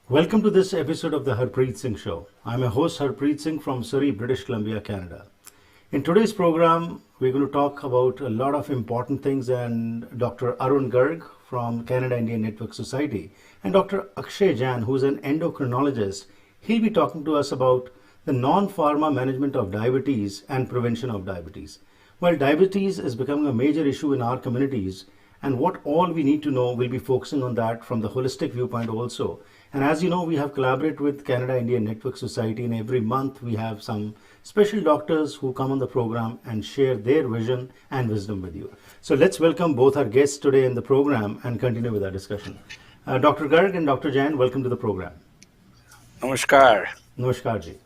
Welcome to this episode of the Harpreet Singh Show. I'm your host Harpreet Singh from Surrey, British Columbia, Canada. In today's program, we're going to talk about a lot of important things, and Dr. Arun Garg from Canada Indian Network Society and Dr. Akshay Jain, who's an endocrinologist, he'll be talking to us about the non-pharma management of diabetes and prevention of diabetes. Well, diabetes is becoming a major issue in our communities, and what all we need to know, we'll be focusing on that from the holistic viewpoint also. And as you know, we have collaborated with Canada Indian Network Society, and every month we have some special doctors who come on the program and share their vision and wisdom with you. So let's welcome both our guests today in the program and continue with our discussion. Dr. Garg and Dr. Jain, welcome to the program. Namaskar. Namaskar ji.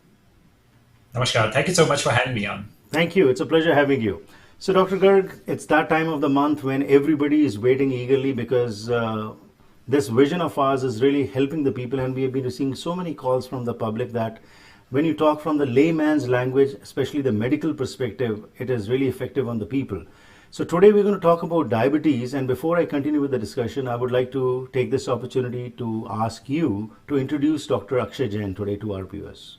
Namaskar. Thank you so much for having me on. Thank you. It's a pleasure having you. So, Dr. Garg, it's that time of the month when everybody is waiting eagerly because this vision of ours is really helping the people, and we have been receiving so many calls from the public that when you talk from the layman's language, especially the medical perspective, it is really effective on the people. So today we're going to talk about diabetes, and before I continue with the discussion, I would like to take this opportunity to ask you to introduce Dr. Akshay Jain today to our viewers.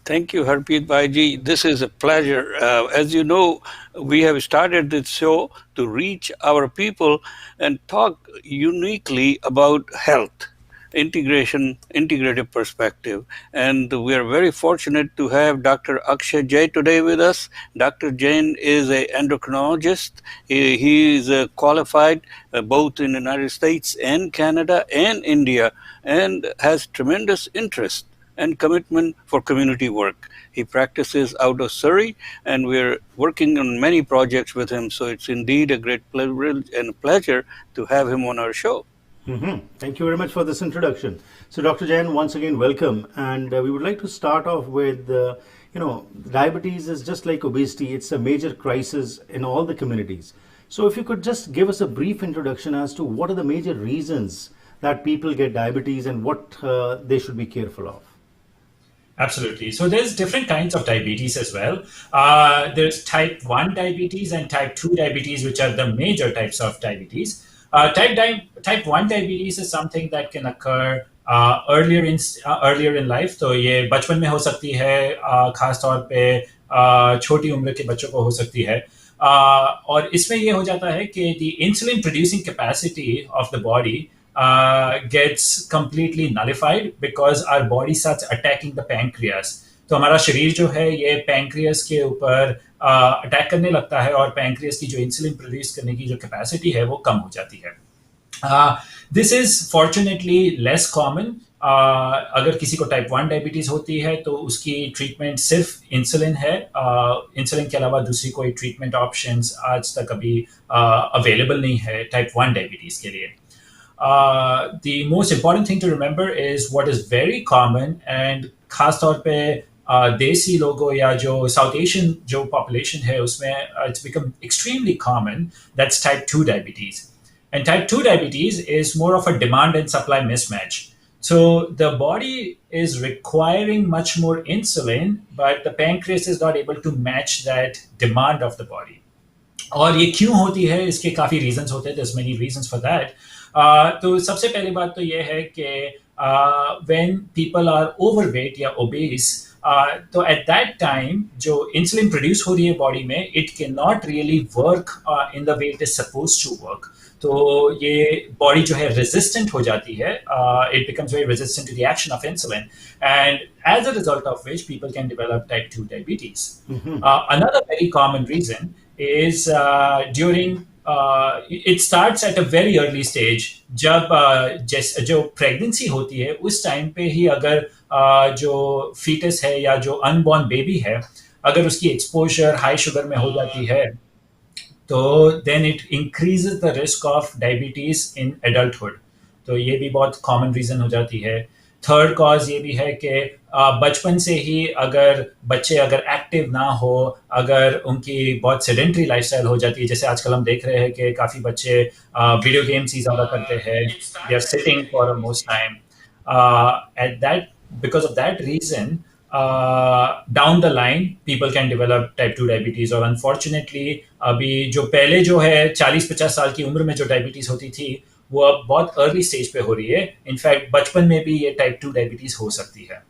Thank you, Harpreet Bhaiji. This is a pleasure. As you know, we have started this show to reach our people and talk uniquely about health, integrative perspective. And we are very fortunate to have Dr. Akshay Jain today with us. Dr. Jain is an endocrinologist. He is qualified both in the United States and Canada and India, and has tremendous interest and commitment for community work. He practices out of Surrey, and we're working on many projects with him. So it's indeed a great privilege and pleasure to have him on our show. Mm-hmm. Thank you very much for this introduction. So, Dr. Jain, once again, welcome. And we would like to start off with, diabetes is just like obesity. It's a major crisis in all the communities. So if you could just give us a brief introduction as to what are the major reasons that people get diabetes and what they should be careful of. Absolutely. So there's different kinds of diabetes as well. There's type 1 diabetes and type 2 diabetes, which are the major types of diabetes. Type 1 diabetes is something that can occur earlier in life. तो ये बचपन में हो सकती है, खास तौर पे छोटी उम्र के बच्चों को हो सकती है. और इसमें ये हो जाता है कि the insulin producing capacity of the body gets completely nullified because our body starts attacking the pancreas. तो हमारा शरीर जो है ये pancreas के ऊपर अटैक करने लगता है और pancreas की जो इंसुलिन प्रोड्यूस करने की जो कैपेसिटी है वो कम हो जाती है. This is fortunately less common. अगर किसी को टाइप 1 डायबिटीज होती है तो उसकी ट्रीटमेंट सिर्फ इंसुलिन है. इंसुलिन के अलावा दूसरी कोई ट्रीटमेंट ऑप्शंस आज तक अभी अवेलेबल नहीं है टाइप 1 डायबिटीज के लिए. The most important thing to remember is what is very common, and खास तौर पे देसी लोगों या जो साउथ एशियन जो पॉपुलेशन है उसमें it's become extremely common. That's type 2 diabetes. And type 2 diabetes is more of a demand and supply mismatch. So the body is requiring much more insulin, but the pancreas is not able to match that demand of the body. और ये क्यों होती है, इसके काफ़ी reasons होते हैं. There's many reasons for that. तो सबसे पहली बात तो ये है कि when people are overweight या obese, तो at that time जो insulin produce हो रही है body में, it cannot really work in the way it is supposed to work. तो ये body जो है resistant हो जाती है. It becomes very resistant to the action of insulin, and as a result of which people can develop type 2 diabetes. Mm-hmm. Another very common reason is it starts at a very early stage. जब जो pregnancy होती है उस time पे ही अगर जो foetus है या जो अनबॉर्न बेबी है अगर उसकी एक्सपोजर हाई शुगर में हो जाती है तो then it increases the risk of diabetes in adulthood. तो ये भी बहुत कॉमन रीजन हो जाती है. थर्ड कॉज ये भी है कि बचपन से ही अगर बच्चे अगर एक्टिव ना हो, अगर उनकी बहुत सेडेंट्री लाइफस्टाइल हो जाती है, जैसे आजकल हम देख रहे हैं कि काफ़ी बच्चे वीडियो गेम्स ही ज़्यादा करते हैं, they are sitting for most time. At that because of that reason down the line people can develop type 2 diabetes. और अनफॉर्चुनेटली अभी जो पहले जो है 40-50 साल की उम्र में जो डायबिटीज़ होती थी वो अब बहुत अर्ली स्टेज पे हो रही है. इनफैक्ट बचपन में भी ये टाइप 2 डायबिटीज हो सकती है.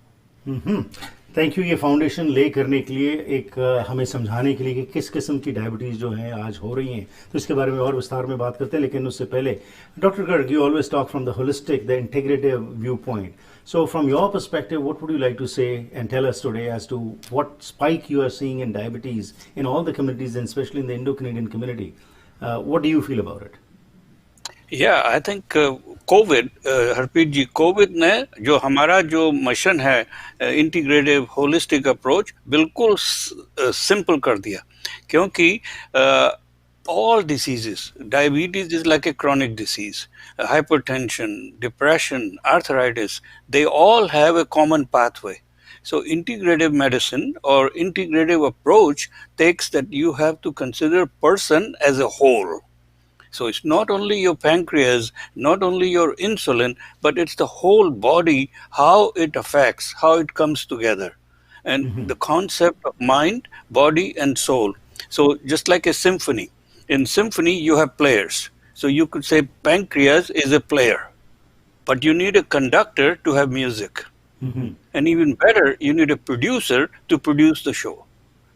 थैंक यू ये फाउंडेशन ले करने के लिए, एक हमें समझाने के लिए कि किस किस्म की डायबिटीज़ जो हैं आज हो रही हैं. तो इसके बारे में और विस्तार में बात करते हैं, लेकिन उससे पहले doctor Garg, you always talk from the holistic, the integrative view point. So from your perspective, what would you like to say and tell us today as to what spike you are seeing in diabetes in all the communities, and especially in the Indo-Canadian community? What do you feel about it? Yeah, I think Covid, Harpreet ji, Covid ने जो हमारा जो mission है integrative holistic approach बिल्कुल simple कर दिया. क्योंकि all diseases, diabetes is like a chronic disease, hypertension, depression, arthritis, they all have a common pathway. So integrative medicine or integrative approach takes that you have to consider person as a whole. So it's not only your pancreas, not only your insulin, but it's the whole body, how it affects, how it comes together. And the concept of mind, body, and soul. So just like a symphony. In symphony, you have players. So you could say pancreas is a player, but you need a conductor to have music. And even better, you need a producer to produce the show.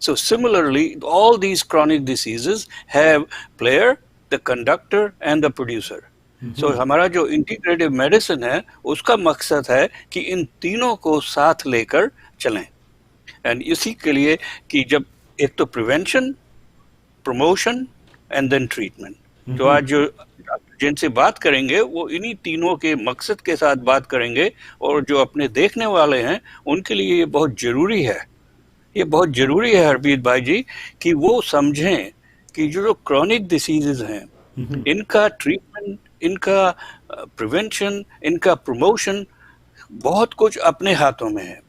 So similarly, all these chronic diseases have player, the conductor, and the producer. So हमारा जो integrative medicine है, उसका मकसद है कि इन तीनों को साथ लेकर चलें. And इसी के लिए कि जब एक तो prevention, promotion, and then treatment. तो आज जो जिनसे बात करेंगे वो इन्हीं तीनों के मकसद के साथ बात करेंगे, और जो अपने देखने वाले हैं उनके लिए ये बहुत जरूरी है. ये बहुत जरूरी है हरप्रीत भाई जी कि वो समझें कि जो क्रॉनिक डिसीजेज हैं, इनका ट्रीटमेंट, इनका प्रिवेंशन, इनका प्रमोशन बहुत कुछ अपने हाथों में है.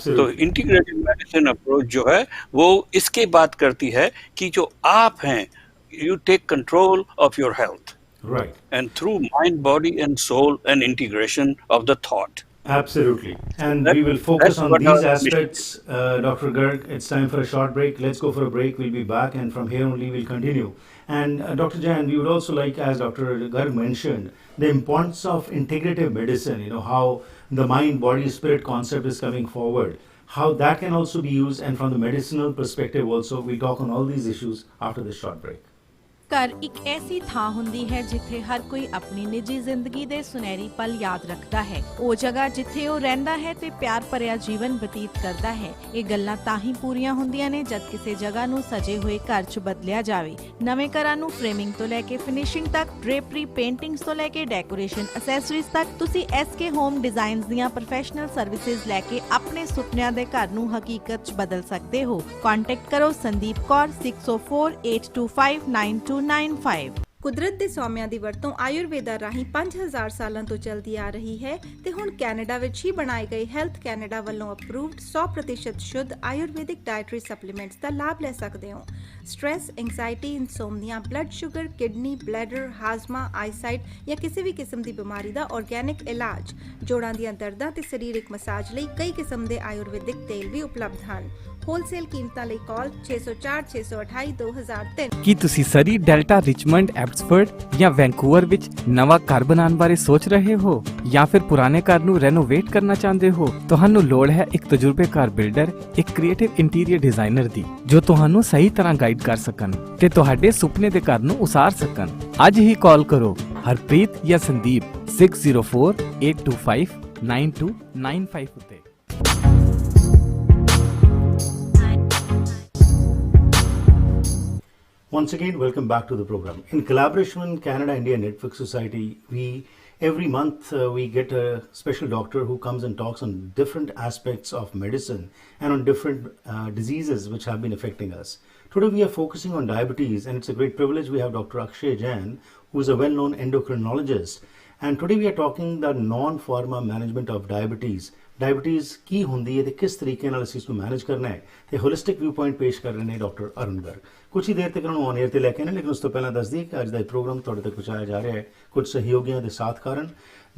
तो इंटीग्रेटिव मेडिसिन अप्रोच जो है वो इसके बात करती है कि जो आप हैं, you take control of your health. Right. And through mind, body, and soul, and integration of the thought. Absolutely. And we will focus on these aspects, Dr. Garg. It's time for a short break. Let's go for a break. We'll be back, and from here only we'll continue. And Dr. Jain, we would also like, as Dr. Garg mentioned, the importance of integrative medicine, how the mind, body, spirit concept is coming forward, how that can also be used, and from the medicinal perspective also. We'll talk on all these issues after this short break. ਘਰ ਇੱਕ ਐਸੀ ਥਾਂ ਹੁੰਦੀ ਹੈ ਜਿੱਥੇ ਹਰ ਕੋਈ ਆਪਣੀ ਨਿੱਜੀ ਜ਼ਿੰਦਗੀ ਦੇ ਸੁਨਹਿਰੀ ਪਲ ਯਾਦ ਰੱਖਦਾ ਹੈ. ਉਹ ਜਗ੍ਹਾ ਜਿੱਥੇ ਉਹ ਰਹਿੰਦਾ ਹੈ ਤੇ ਪਿਆਰ ਭਰਿਆ ਜੀਵਨ ਬਤੀਤ ਕਰਦਾ ਹੈ. ਇਹ ਗੱਲਾਂ ਤਾਂ ਹੀ ਪੂਰੀਆਂ ਹੁੰਦੀਆਂ ਨੇ ਜਦ ਕਿਸੇ ਜਗ੍ਹਾ ਨੂੰ ਸਜੇ ਹੋਏ ਘਰ 'ਚ ਬਦਲਿਆ ਜਾਵੇ. ਨਵੇਂ ਘਰਾਂ ਨੂੰ ਫਰੇਮਿੰਗ ਤੋਂ ਲੈ ਕੇ ਫਿਨਿਸ਼ਿੰਗ ਤੱਕ, ਡ੍ਰੇਪਰੀ, ਪੇਂਟਿੰਗਸ ਤੋਂ ਲੈ ਕੇ ਡੈਕੋਰੇਸ਼ਨ ਅਸੈਸਰੀਜ਼ ਤੱਕ, ਤੁਸੀਂ SK ਹੋਮ ਡਿਜ਼ਾਈਨਸ ਦੀਆਂ ਪ੍ਰੋਫੈਸ਼ਨਲ ਸਰਵਿਸਿਜ਼ ਲੈ ਕੇ ਆਪਣੇ ਸੁਪਨਿਆਂ ਦੇ ਘਰ ਨੂੰ ਹਕੀਕਤ 'ਚ ਬਦਲ ਸਕਦੇ ਹੋ. ਕੰਟੈਕਟ ਕਰੋ ਸੰਦੀਪ ਕੌਰ 6048259295. ਕੁਦਰਤ ਦੇ ਸੌਮਿਆਂ ਦੀ ਵਰਤੋਂ ਆਯੁਰਵੇਦਾ ਰਾਹੀਂ 5000 ਸਾਲਾਂ ਤੋਂ ਚੱਲਦੀ ਆ ਰਹੀ ਹੈ ਤੇ ਹੁਣ ਕੈਨੇਡਾ ਵਿੱਚ ਹੀ ਬਣਾਏ ਗਏ ਹੈਲਥ ਕੈਨੇਡਾ ਵੱਲੋਂ ਅਪਰੂਵਡ 100% ਸ਼ੁੱਧ ਆਯੁਰਵੈਦਿਕ ਡਾਇਟਰੀ ਸਪਲੀਮੈਂਟਸ ਦਾ ਲਾਭ ਲੈ ਸਕਦੇ ਹੋ. Stress, anxiety, insomnia, blood sugar, kidney, bladder, ਹਾਜ਼ਮਾ, ਆਈਸਾਈਟ ਜਾਂ ਕਿਸੇ ਵੀ ਕਿਸਮ ਦੀ ਬਿਮਾਰੀ ਦਾ ਆਰਗੈਨਿਕ ਇਲਾਜ, ਜੋੜਾਂ ਦੀਆਂ ਦਰਦਾਂ ਤੇ ਸਰੀਰਕ ਮਸਾਜ ਲਈ ਕਈ ਕਿਸਮ ਦੇ ਆਯੁਰਵੈਦਿਕ ਤੇਲ ਵੀ ਉਪਲਬਧ ਹਨ. ਹੋਲਸੇਲ ਕੀਮਤਾਂ ਲਈ ਕਾਲ 604 628 2003. ਕੀ ਤੁਸੀਂ ਸਰੀ, ਡੈਲਟਾ, ਰਿਚਮੰਡ, ਐਬਸਫੋਰਡ ਜਾਂ ਵੈਂਕੂਵਰ ਵਿੱਚ ਨਵਾਂ ਘਰ ਬਣਾਉਣ ਬਾਰੇ ਸੋਚ ਰਹੇ ਹੋ ਜਾਂ ਫਿਰ ਪੁਰਾਣੇ ਘਰ ਨੂੰ ਰੈਨੋਵੇਟ ਕਰਨਾ ਚਾਹੁੰਦੇ ਹੋ? ਤੁਹਾਨੂੰ ਲੋੜ ਹੈ ਇੱਕ ਤਜਰਬੇਕਾਰ ਬਿਲਡਰ, ਇੱਕ ਕ੍ਰੀਏਟਿਵ ਇੰਟੀਰੀਅਰ ਡਿਜ਼ਾਈਨਰ ਦੀ, ਜੋ ਤੁਹਾਨੂੰ ਸਹੀ ਤਰ੍ਹਾਂ ਗਾਈਡ ਕਰ ਸਕਣ ਤੇ ਤੁਹਾਡੇ ਸੁਪਨੇ ਦੇ ਘਰ ਨੂੰ ਉਸਾਰ ਸਕਣ. ਅੱਜ ਹੀ ਕਾਲ ਕਰੋ ਹਰਪ੍ਰੀਤ ਜਾਂ ਸੰਦੀਪ 6048259295 ਉੱਤੇ. Once again, welcome back to the program. In collaboration with Canada India Network Society, every month we get a special doctor who comes and talks on different aspects of medicine and on different diseases which have been affecting us. Today we are focusing on diabetes, and it's a great privilege. We have Dr. Akshay Jain, who is a well-known endocrinologist. And today we are talking the non-pharma management of diabetes. Diabetes की होंदी है तो किस तरीके नाल असीं इसनूं manage करना है, तो होलिस्टिक व्यू पॉइंट पेश कर रहे हैं डॉक्टर अरुण गर्ग. कुछ ही देर तक उन्होंने ऑन एयर ते लैके आने, लेकिन उस तो पहला दस दी कि अज दा प्रोग्राम तुहाडे तक पहुँचाया जा रहा है कुछ सहयोगियों के साथ कारण.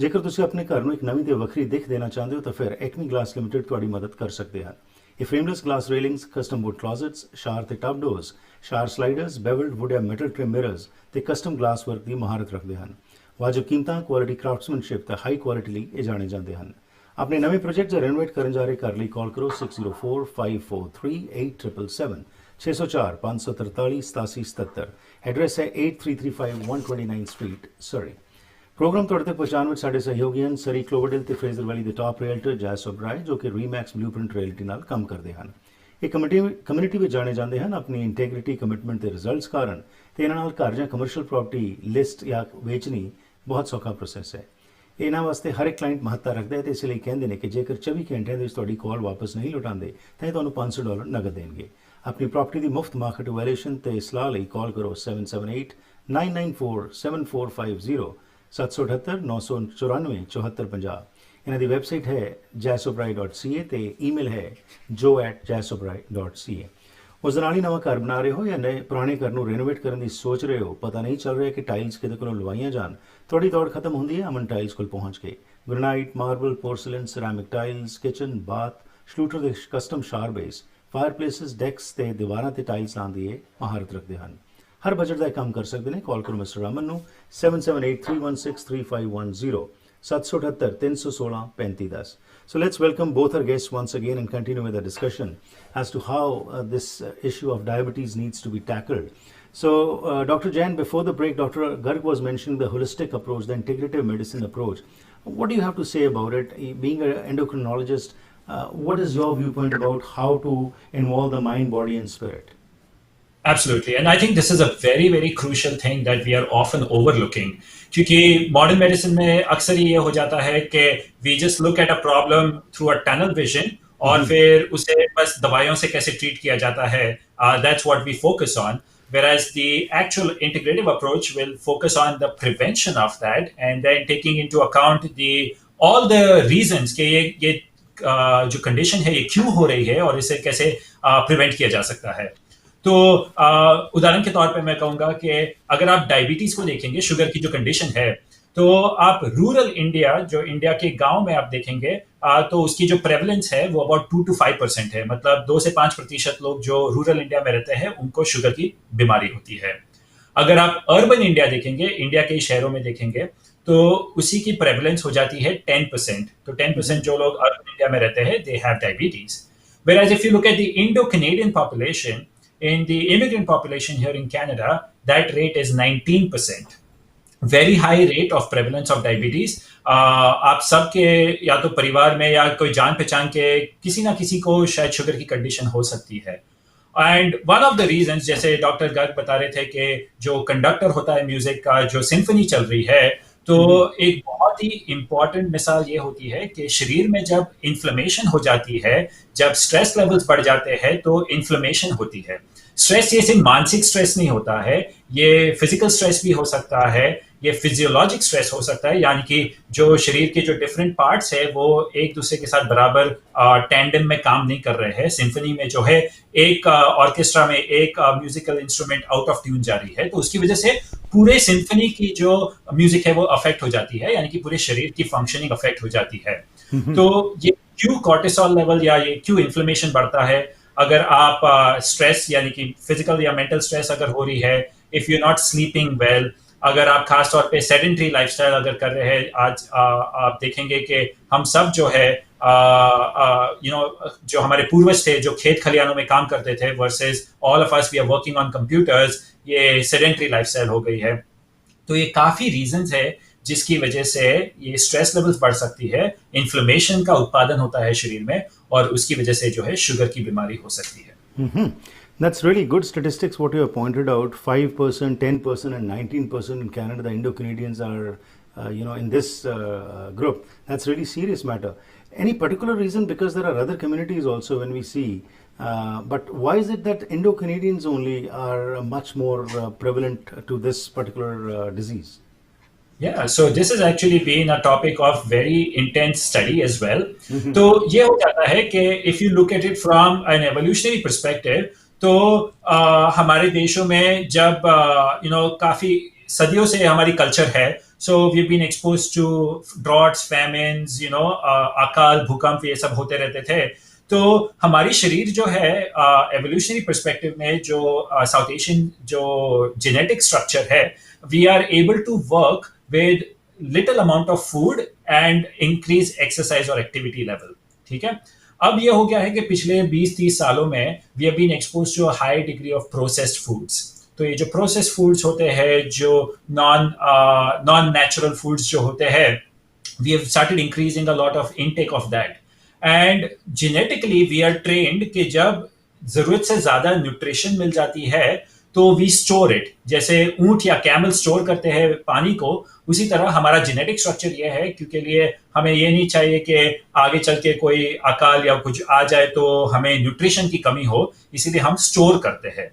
जेकर तुसीं अपने घर नूं एक नवीं ते वक्री दिख देना चाहते हो तो फिर एक्मी ग्लास लिमिटेड तुहाडी मदद कर सकते हैं. ये frameless glass railings, custom would closets, शार ते टब डोर्स, शार स्लाइडर्स, बेवल्ड वुड या मेटल ट्रिम मिरर्स ते कस्टम ग्लास वर्क की महारत रखते हैं. ਵਾਜਬ ਕੀਮਤਾਂ, ਕੁਆਲਿਟੀ ਕਰਾਫਟਸਮੈਨਸ਼ਿਪ ਤੇ ਹਾਈ ਕੁਆਲਿਟੀ ਲਈ ਇਹ ਜਾਣੇ ਜਾਂਦੇ ਹਨ। ਆਪਣੇ ਨਵੇਂ ਪ੍ਰੋਜੈਕਟ ਜਾਂ ਰੈਨੋਵੇਟ ਕਰਨ ਜਾ ਰਹੇ ਘਰ ਲਈ ਕਾਲ ਕਰੋ 6045438777 604 543 8777। ਐਡਰੈਸ ਹੈ 8335 129 ਸਟਰੀਟ, ਸਰੀ। ਪ੍ਰੋਗਰਾਮ ਤੁਹਾਡੇ ਤੱਕ ਪਹੁੰਚਾਉਣ ਵਿੱਚ ਸਾਡੇ ਸਹਿਯੋਗੀ ਹਨ ਸਰੀ ਕਲੋਵਰਡੇਲ ਤੇ ਫਰੇਜ਼ਰ ਵੈਲੀ ਦੇ ਟਾਪ ਰੀਅਲਟਰ ਜੈਸ ਓਬਰਾਏ, ਜੋ ਕਿ ਰੀਮੈਕਸ ਬਲੂਪ੍ਰਿੰਟ ਰੀਅਲਟੀ ਨਾਲ ਕੰਮ ਕਰਦੇ ਹਨ। ਇਹ ਕਮਿਊਨਿਟੀ ਵਿੱਚ ਜਾਣੇ ਜਾਂਦੇ ਹਨ ਆਪਣੀ ਇੰਟੈਗ੍ਰਿਟੀ, ਕਮਿਟਮੈਂਟ ਤੇ ਰਿਜ਼ਲਟਸ ਕਾਰਨ, ਤੇ ਇਹਨਾਂ ਨਾਲ ਘਰ ਜਾਂ ਕਮਰਸ਼ੀਅਲ ਪ੍ਰਾਪਰਟੀ ਲਿਸਟ ਜਾਂ ਵੇਚਣੀ ਬਹੁਤ ਸੌਖਾ ਪ੍ਰੋਸੈਸ ਹੈ। ਇਹਨਾਂ ਵਾਸਤੇ ਹਰ ਇੱਕ ਕਲਾਇੰਟ ਮਹੱਤਤਾ ਰੱਖਦਾ ਹੈ ਤੇ ਇਸ ਲਈ ਕਹਿੰਦੇ ਨੇ ਕਿ ਜੇਕਰ 24 ਘੰਟਿਆਂ ਦੇ ਵਿੱਚ ਤੁਹਾਡੀ ਕਾਲ ਵਾਪਸ ਨਹੀਂ ਲੁਟਾਉਂਦੇ ਤਾਂ ਇਹ ਤੁਹਾਨੂੰ $500 ਨਗਦ ਦੇਣਗੇ। ਆਪਣੀ ਪ੍ਰਾਪਰਟੀ ਦੀ ਮੁਫਤ ਮਾਰਕੀਟ ਵੈਲਿਊਏਸ਼ਨ ਤੇ ਸਲਾਹ ਲਈ ਕਾਲ ਕਰੋ 7789947450 778 994 7450। ਇਹਨਾਂ ਦੀ ਵੈਬਸਾਈਟ ਹੈ jaisobrai.ca ਤੇ ਈਮੇਲ ਹੈ joe@jaisobrai.ca। ਉਸ ਦੇ ਨਾਲ ਹੀ ਨਵਾਂ ਘਰ ਬਣਾ ਰਹੇ ਹੋ ਜਾਂ ਨਵੇਂ ਪੁਰਾਣੇ ਘਰ ਨੂੰ ਰੈਨੋਵੇਟ ਕਰਨ ਦੀ ਸੋਚ ਰਹੇ ਹੋ, ਪਤਾ ਨਹੀਂ ਚੱਲ ਰਿਹਾ ਕਿ ਟਾਈਲਸ ਕਿਤੇ ਕੋਲੋਂ ਲਵਾਈਆਂ ਜਾਣ, ਤੁਹਾਡੀ ਦੌੜ ਖਤਮ ਹੁੰਦੀ ਹੈ ਅਮਨ ਟਾਈਲਸ ਕੋਲ ਪਹੁੰਚ ਕੇ। Granite, marble, porcelain, ceramic tiles, kitchen, bath, Schluter ਦੇ ਕਸਟਮ ਸ਼ਾਰ ਬੇਸ, ਫਾਇਰਪਲੇਸਿਸ, ਡੈਕਸ ਤੇ ਦੀਵਾਰਾਂ ਤੇ ਟਾਈਲਸ ਲਾਉਣ ਦੀ ਇਹ ਮਹਾਰਤ ਰੱਖਦੇ ਹਨ। ਹਰ ਬਜਟ ਦਾ ਕੰਮ ਕਰ ਸਕਦੇ ਨੇ। ਕਾਲ ਕਰੋ ਮਿਸਟਰ ਰਮਨ ਨੂੰ 7783163510 778 316 3510। So let's welcome both our guests once again and continue with the discussion as to how this issue of diabetes needs to be tackled. So Dr. Jain, before the break, Dr. Garg was mentioning the holistic approach, the integrative medicine approach. What do you have to say about it? Being an endocrinologist, what is your viewpoint about how to involve the mind, body and spirit? Absolutely. And I think this is a very, very crucial thing that we are often overlooking. क्योंकि modern medicine में अक्सर ये हो जाता है कि we just look at a problem through a tunnel vision और फिर उसे बस दवाइयों से कैसे ट्रीट किया जाता है, that's what we focus on. Whereas the actual integrative approach will focus on the prevention of that and then taking into account all the reasons कि ये जो condition है ये क्यों हो रही है और इसे कैसे prevent किया जा सकता है। तो उदाहरण के तौर पे मैं कहूँगा कि अगर आप डायबिटीज को देखेंगे, शुगर की जो कंडीशन है, तो आप रूरल इंडिया, जो इंडिया के गांव में आप देखेंगे, तो उसकी जो प्रेवलेंस है वो अबाउट 2 to 5% है। मतलब 2 से 5% लोग जो रूरल इंडिया में रहते हैं उनको शुगर की बीमारी होती है। अगर आप अर्बन इंडिया देखेंगे, इंडिया के शहरों में देखेंगे, तो उसी की प्रेवलेंस हो जाती है 10%। तो 10% जो लोग अर्बन इंडिया में रहते हैं, they have diabetes. Whereas if you look at the Indo-Canadian population, in the immigrant population here in Canada, that rate is 19%. Very high rate of prevalence of diabetes. आप सबके या तो परिवार में या कोई जान पहचान के किसी ना किसी को शायद शुगर की कंडीशन हो सकती है। And one of the reasons, जैसे डॉक्टर गर्ग बता रहे थे कि जो कंडक्टर होता है म्यूजिक का, जो सिम्फनी चल रही है, तो एक बहुत ही इंपॉर्टेंट मिसाल ये होती है कि शरीर में जब इन्फ्लेमेशन हो जाती है, जब स्ट्रेस लेवल्स बढ़ जाते हैं, तो इन्फ्लेमेशन होती है। स्ट्रेस ये सिर्फ मानसिक स्ट्रेस नहीं होता है, ये फिजिकल स्ट्रेस भी हो सकता है, ये फिजियोलॉजिक स्ट्रेस हो सकता है, यानी कि जो शरीर के जो डिफरेंट पार्ट्स है वो एक दूसरे के साथ बराबर टैंडम में काम नहीं कर रहे हैं। सिम्फनी में जो है एक ऑर्केस्ट्रा में एक musical instrument out of tune जा रही है, तो उसकी वजह से पूरे सिम्फनी की जो म्यूजिक है वो अफेक्ट हो जाती है, यानी कि पूरे शरीर की फंक्शनिंग अफेक्ट हो जाती है। तो ये क्यों कॉर्टिसोल लेवल या ये क्यों इन्फ्लेमेशन बढ़ता है? अगर आप स्ट्रेस यानी कि फिजिकल या मेंटल स्ट्रेस अगर हो रही है, if you not sleeping well, अगर आप खास तौर पे सेडेंटरी लाइफस्टाइल अगर कर रहे हैं, आज आप देखेंगे कि हम सब जो है जो हमारे पूर्वज थे जो खेत खलियानों में काम करते थे, versus all of us we are working on computers, ये सेडेंटरी लाइफस्टाइल हो गई है। तो ये काफी रीजंस है जिसकी वजह से ये स्ट्रेस लेवल्स बढ़ सकती है, इन्फ्लेमेशन का उत्पादन होता है शरीर में और उसकी वजह से जो है शुगर की बीमारी हो सकती है। That's really good statistics what you have pointed out. 5%, 10% and 19% in Canada, the Indo-Canadians are in this group. That's really serious matter. Any particular reason? Because there are other communities also when we see, but why is it that Indo-Canadians only are much more prevalent to this particular disease? Yeah, so this has actually been a topic of very intense study as well. तो ये हो जाता है कि if you look at it from an evolutionary perspective, तो हमारे देशों में जब काफी सदियों से हमारी कल्चर है, so we've been exposed to droughts, famines, अकाल, भूकंप, ये सब होते रहते थे। तो हमारी शरीर जो है एवोल्यूशनरी पर्सपेक्टिव में जो साउथ एशियन जो जेनेटिक स्ट्रक्चर है, we are able to work with little amount of food and increase exercise or activity level. ठीक है, अब ये हो गया है कि पिछले 20-30 सालों में we have been exposed to a high degree of processed foods. तो ये जो processed foods होते हैं, जो non natural foods जो होते हैं, we have started increasing a lot of intake of that. And genetically we are trained कि जब जरूरत से ज्यादा न्यूट्रिशन मिल जाती है तो वी स्टोर इट. जैसे ऊंट या कैमल स्टोर करते हैं पानी को, उसी तरह हमारा जेनेटिक स्ट्रक्चर ये है, क्योंकि लिए हमें ये नहीं चाहिए कि आगे चल के कोई अकाल या कुछ आ जाए तो हमें न्यूट्रिशन की कमी हो, इसीलिए हम स्टोर करते हैं.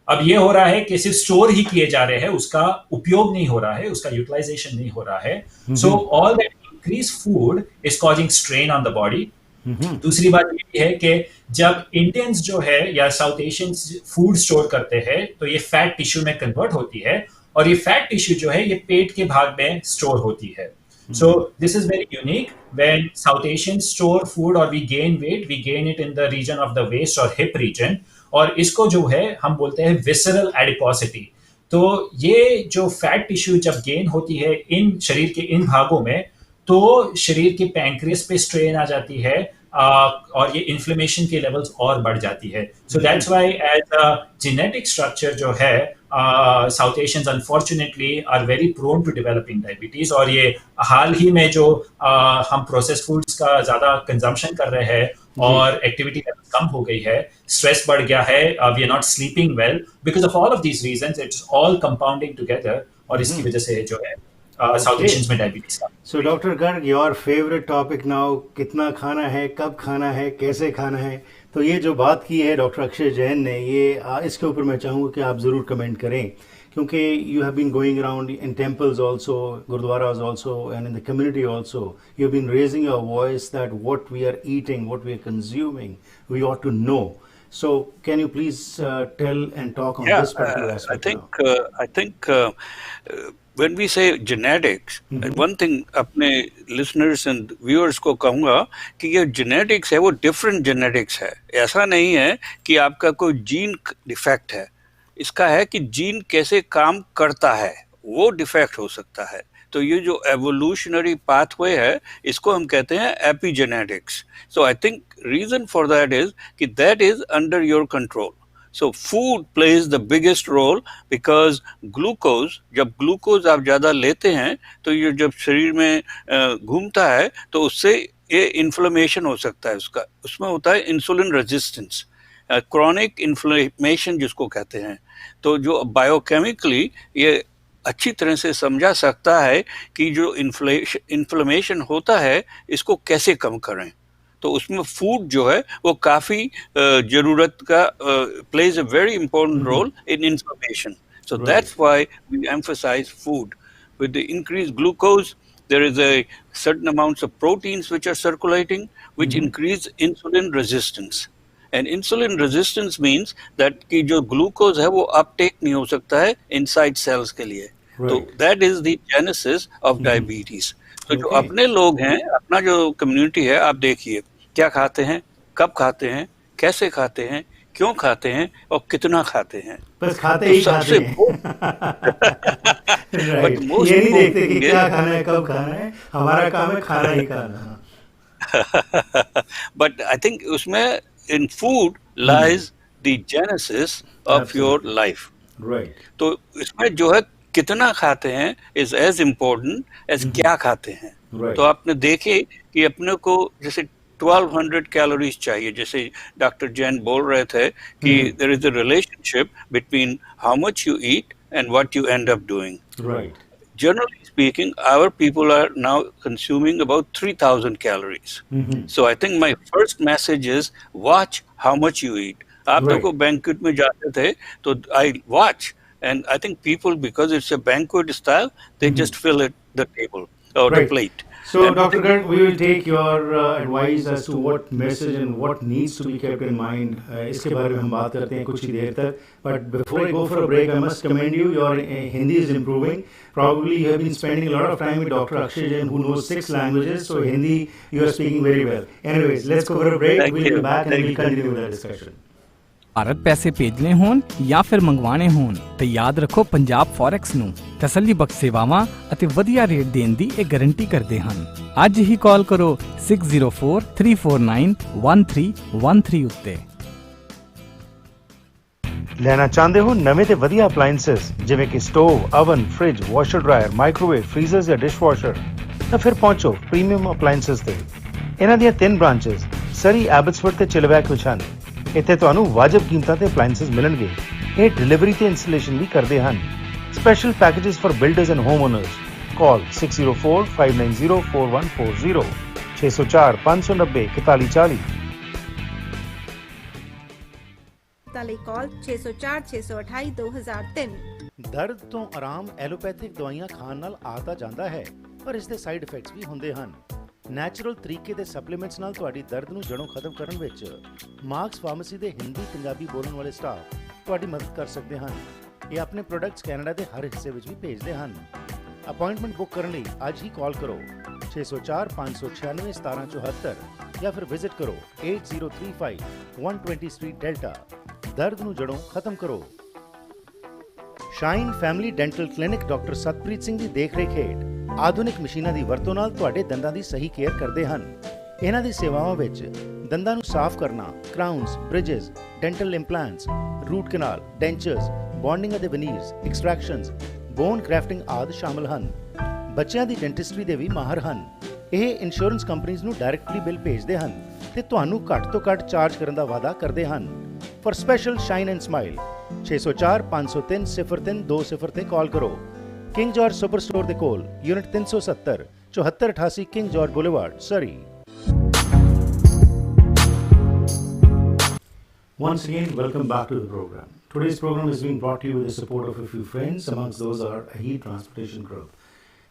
अब ये हो रहा है कि सिर्फ स्टोर ही किए जा रहे हैं, उसका उपयोग नहीं हो रहा है, उसका यूटिलाइजेशन नहीं हो रहा है. So all that increase food is causing strain on the body. दूसरी बात ये है कि जब इंडियंस जो है या साउथ एशियंस फूड स्टोर करते हैं तो ये फैट टिश्यू में कन्वर्ट होती है, और ये फैट टिश्यू जो है ये पेट के भाग में स्टोर होती है. So this is very unique. When south Asians store food और we gain weight, we gain it in the region of the waist और हिप रीजन, और इसको जो है हम बोलते हैं विसरल एडिपोसिटी. तो ये जो फैट टिश्यू जब गेन होती है इन शरीर के इन भागों में, तो शरीर के पैंक्रियास पे स्ट्रेन आ जाती है, और ये इन्फ्लेमेशन के लेवल्स और बढ़ जाती है. So that's why as a genetic structure जो है South Asians unfortunately are very prone to developing diabetes. और ये हाल ही में जो हम प्रोसेस्ड फूड्स का ज्यादा कंजम्पशन कर रहे हैं और एक्टिविटी कम हो गई है, स्ट्रेस बढ़ गया है, we are not sleeping well, because of all of these reasons it's all compounding together, और इसकी वजह से जो है South Asians में diabetes का. So Dr. Garg, your favorite topic now, कितना खाना है, कब खाना है, कैसे खाना है. तो ये जो बात की है डॉक्टर अक्षय जैन ने, ये इसके ऊपर मैं चाहूँगा कि आप ज़रूर कमेंट करें, क्योंकि you have been going around in temples also, gurdwaras also, and in the community also. You've been raising your voice that what we are eating, what we are consuming, we ought to know. So can you please tell and talk on this particular aspect? I think when we say genetics, one thing अपने listeners and viewers को कहूँगा कि ये genetics है वो different genetics है. ऐसा नहीं है कि आपका कोई जीन डिफेक्ट है. इसका है कि जीन कैसे काम करता है वो डिफेक्ट हो सकता है. तो ये जो एवोल्यूशनरी पाथवे है इसको हम कहते हैं epigenetics. So I think reason for that is कि that is under your control. So food plays the biggest role because glucose, जब ग्लूकोज आप ज़्यादा लेते हैं तो ये जब शरीर में घूमता है तो उससे ये इन्फ्लेमेशन हो सकता है. उसमें होता है इंसुलिन रेजिस्टेंस, क्रॉनिक इन्फ्लेमेशन जिसको कहते हैं. तो जो बायोकेमिकली ये अच्छी तरह से समझा सकता है कि जो इन्फ्लेमेशन होता है इसको कैसे कम करें. तो उसमें फूड जो है वो काफ़ी ज़रूरत का plays a very important role in inflammation. So that's why we emphasize food. With the increased glucose, there is a certain amounts of proteins which are circulating, which increase insulin resistance. And insulin resistance means that कि जो glucose है वो uptake नहीं हो सकता है inside cells के लिए. तो that is the genesis of diabetes. तो जो अपने लोग हैं, अपना जो कम्युनिटी है, आप देखिए क्या खाते हैं, कब खाते हैं, कैसे खाते हैं, क्यों खाते हैं और कितना खाते हैं. बस खाते ही खाते हैं. ये नहीं देखते कि क्या खाना है, कब खाना है. हमारा काम है खाना ही खाना. But I think उसमें in food lies the genesis of your life. Right. तो इसमें जो है कितना खाते हैं is as important as क्या खाते हैं. तो आपने देखे कि अपने को जैसे 1200 कैलोरीज चाहिए, जैसे डॉक्टर जैन बोल रहे थे कि there is a relationship between how much you eat and what you end up doing. Right. Generally speaking, our people are now consuming about 3000 calories. So I think my first message is watch how much you eat. आप देखो banquet में जाते थे तो I watch, and I think people, because it's a banquet style, they just fill it the table or the plate. So, Dr. Garg, we will take your advice as to what message and what needs to be kept in mind. इसके बारे में हम बात करते हैं कुछ ही देर तक. But before I go for a break, I must commend you. Your Hindi is improving. Probably you have been spending a lot of time with Dr. Akshay Jain, who knows 6 languages. So Hindi, you are speaking very well. Anyways, let's go for a break. We'll be back and we'll continue with the discussion. Bharat ਪੈਸੇ ਭੇਜਣੇ ਹੋਣ ਜਾਂ ਫਿਰ ਮੰਗਵਾਣੇ ਹੋਣ ਤੇ ਯਾਦ ਰੱਖੋ Punjab forex ਨੂੰ ਤਸੱਲੀਬਖਸ਼ ਸੇਵਾਵਾਂ ਅਤੇ ਵਧੀਆ ਰੇਟ ਦੇਣ ਦੀ ਇਹ ਗਾਰੰਟੀ ਕਰਦੇ ਹਨ। ਅੱਜ ਹੀ ਕਾਲ ਕਰੋ 6043491313 ਉੱਤੇ। ਲੈਣਾ ਚਾਹੁੰਦੇ ਹੋ ਨਵੇਂ ਤੇ ਵਧੀਆ ਅਪਲਾਈਐਂਸਸ ਜਿਵੇਂ ਕਿ stove, oven, fridge, washer dryer, microwave, freezers ਜਾਂ ਡਿਸ਼ਵਾਸ਼ਰ ਤਾਂ ਫਿਰ ਪਹੁੰਚੋ ਪ੍ਰੀਮੀਅਮ ਅਪਲਾਈਐਂਸਸ ਤੇ। ਇਹਨਾਂ ਦੀਆਂ 3 ਬ੍ਰਾਂਚੇਸ ਸਰੀ, ਐਬਟਸਫੋਰਡ ਤੇ ਚਿਲਵੈਕ ਵਿੱਚ ਹਨ। ਇੱਥੇ ਤੁਹਾਨੂੰ ਵਾਜਬ ਕੀਮਤਾਂ ਤੇ ਅਪਲਾਈਐਂਸਸ ਮਿਲਣਗੇ। ਇਹ ਡਿਲੀਵਰੀ ਤੇ ਇੰਸਟਾਲੇਸ਼ਨ ਵੀ ਕਰਦੇ ਹਨ। Special packages for builders and home owners. Call 6045904140 6045904140। ਲਈ ਕਾਲ 6046282003। ਦਰਦ ਤੋਂ ਆਰਾਮ ਐਲੋਪੈਥਿਕ ਦਵਾਈਆਂ ਖਾਣ ਨਾਲ ਆ ਤਾਂ ਜਾਂਦਾ ਹੈ, ਪਰ ਇਸ ਦੇ ਸਾਈਡ ਇਫੈਕਟਸ ਵੀ ਹੁੰਦੇ ਹਨ। ਨੈਚੁਰਲ ਤਰੀਕੇ ਦੇ ਸਪਲੀਮੈਂਟਸ ਨਾਲ ਤੁਹਾਡੀ ਦਰਦ ਨੂੰ ਜੜੋਂ ਖਤਮ ਕਰਨ ਵਿੱਚ ਮਾਰਕਸ ਫਾਰਮੇਸੀ ਦੇ ਹਿੰਦੀ ਪੰਜਾਬੀ ਬੋਲਣ ਵਾਲੇ ਸਟਾਫ ਤੁਹਾਡੀ ਮਦਦ ਕਰ ਸਕਦੇ ਹਨ। ਇਹ ਆਪਣੇ ਪ੍ਰੋਡਕਟਸ ਕੈਨੇਡਾ ਦੇ ਹਰ ਹਿੱਸੇ ਵਿੱਚ ਵੀ ਭੇਜਦੇ ਹਨ। ਅਪਾਇੰਟਮੈਂਟ ਬੁੱਕ ਕਰਨ ਲਈ ਅੱਜ ਹੀ ਕਾਲ ਕਰੋ 6045961774 ਜਾਂ ਫਿਰ ਵਿਜ਼ਿਟ ਕਰੋ 8035 120 ਸਟਰੀਟ ਡੈਲਟਾ। ਦਰਦ ਨੂੰ ਜੜੋਂ ਖਤਮ ਕਰੋ। Shine family dental clinic doctor Satpreet Singh ਦੀ ਦੇਖਰੇਖ ਹੇਠ ਆਧੁਨਿਕ ਮਸ਼ੀਨਾਂ ਦੀ ਵਰਤੋਂ ਨਾਲ ਤੁਹਾਡੇ ਦੰਦਾਂ ਦੀ ਸਹੀ ਕੇਅਰ ਕਰਦੇ ਹਨ। ਇਹਨਾਂ ਦੀ ਸੇਵਾਵਾਂ ਵਿੱਚ ਦੰਦਾਂ ਨੂੰ ਸਾਫ਼ ਕਰਨਾ, ਕਰਾਊਨਸ, ਬ੍ਰਿਜਸ, ਡੈਂਟਲ ਇੰਪਲਾਂਟਸ, ਰੂਟ ਕਨਾਲ, ਡੈਂਚਰਸ, ਬੌਂਡਿੰਗ ਅਤੇ ਵਨੀਰਸ, ਐਕਸਟ੍ਰੈਕਸ਼ਨਸ, ਬੋਨ ਗ੍ਰੈਫਟਿੰਗ ਆਦਿ ਸ਼ਾਮਲ ਹਨ। ਬੱਚਿਆਂ ਦੀ ਡੈਂਟਿਸਟਰੀ ਦੇ ਵੀ ਮਾਹਰ ਹਨ। ਇਹ ਇੰਸ਼ੋਰੈਂਸ ਕੰਪਨੀਆਂ ਨੂੰ ਡਾਇਰੈਕਟਲੀ ਬਿੱਲ ਭੇਜਦੇ ਹਨ ਤੇ ਤੁਹਾਨੂੰ ਘੱਟ ਤੋਂ ਘੱਟ ਚਾਰਜ ਕਰਨ ਦਾ ਵਾਅਦਾ ਕਰਦੇ ਹਨ। For special shine and smile 6045030320 ਤੇ ਕਾਲ ਕਰੋ। ਕਿੰਗ ਜਾਰਜ ਸੁਪਰ ਸਟੋਰ ਦੇ ਕੋਲ, unit 370 7488 king George boulevard, Surrey. Once again, welcome back to the program. Today's program is being brought to you with the support of a few friends. Amongst those are Ahi Transportation Group.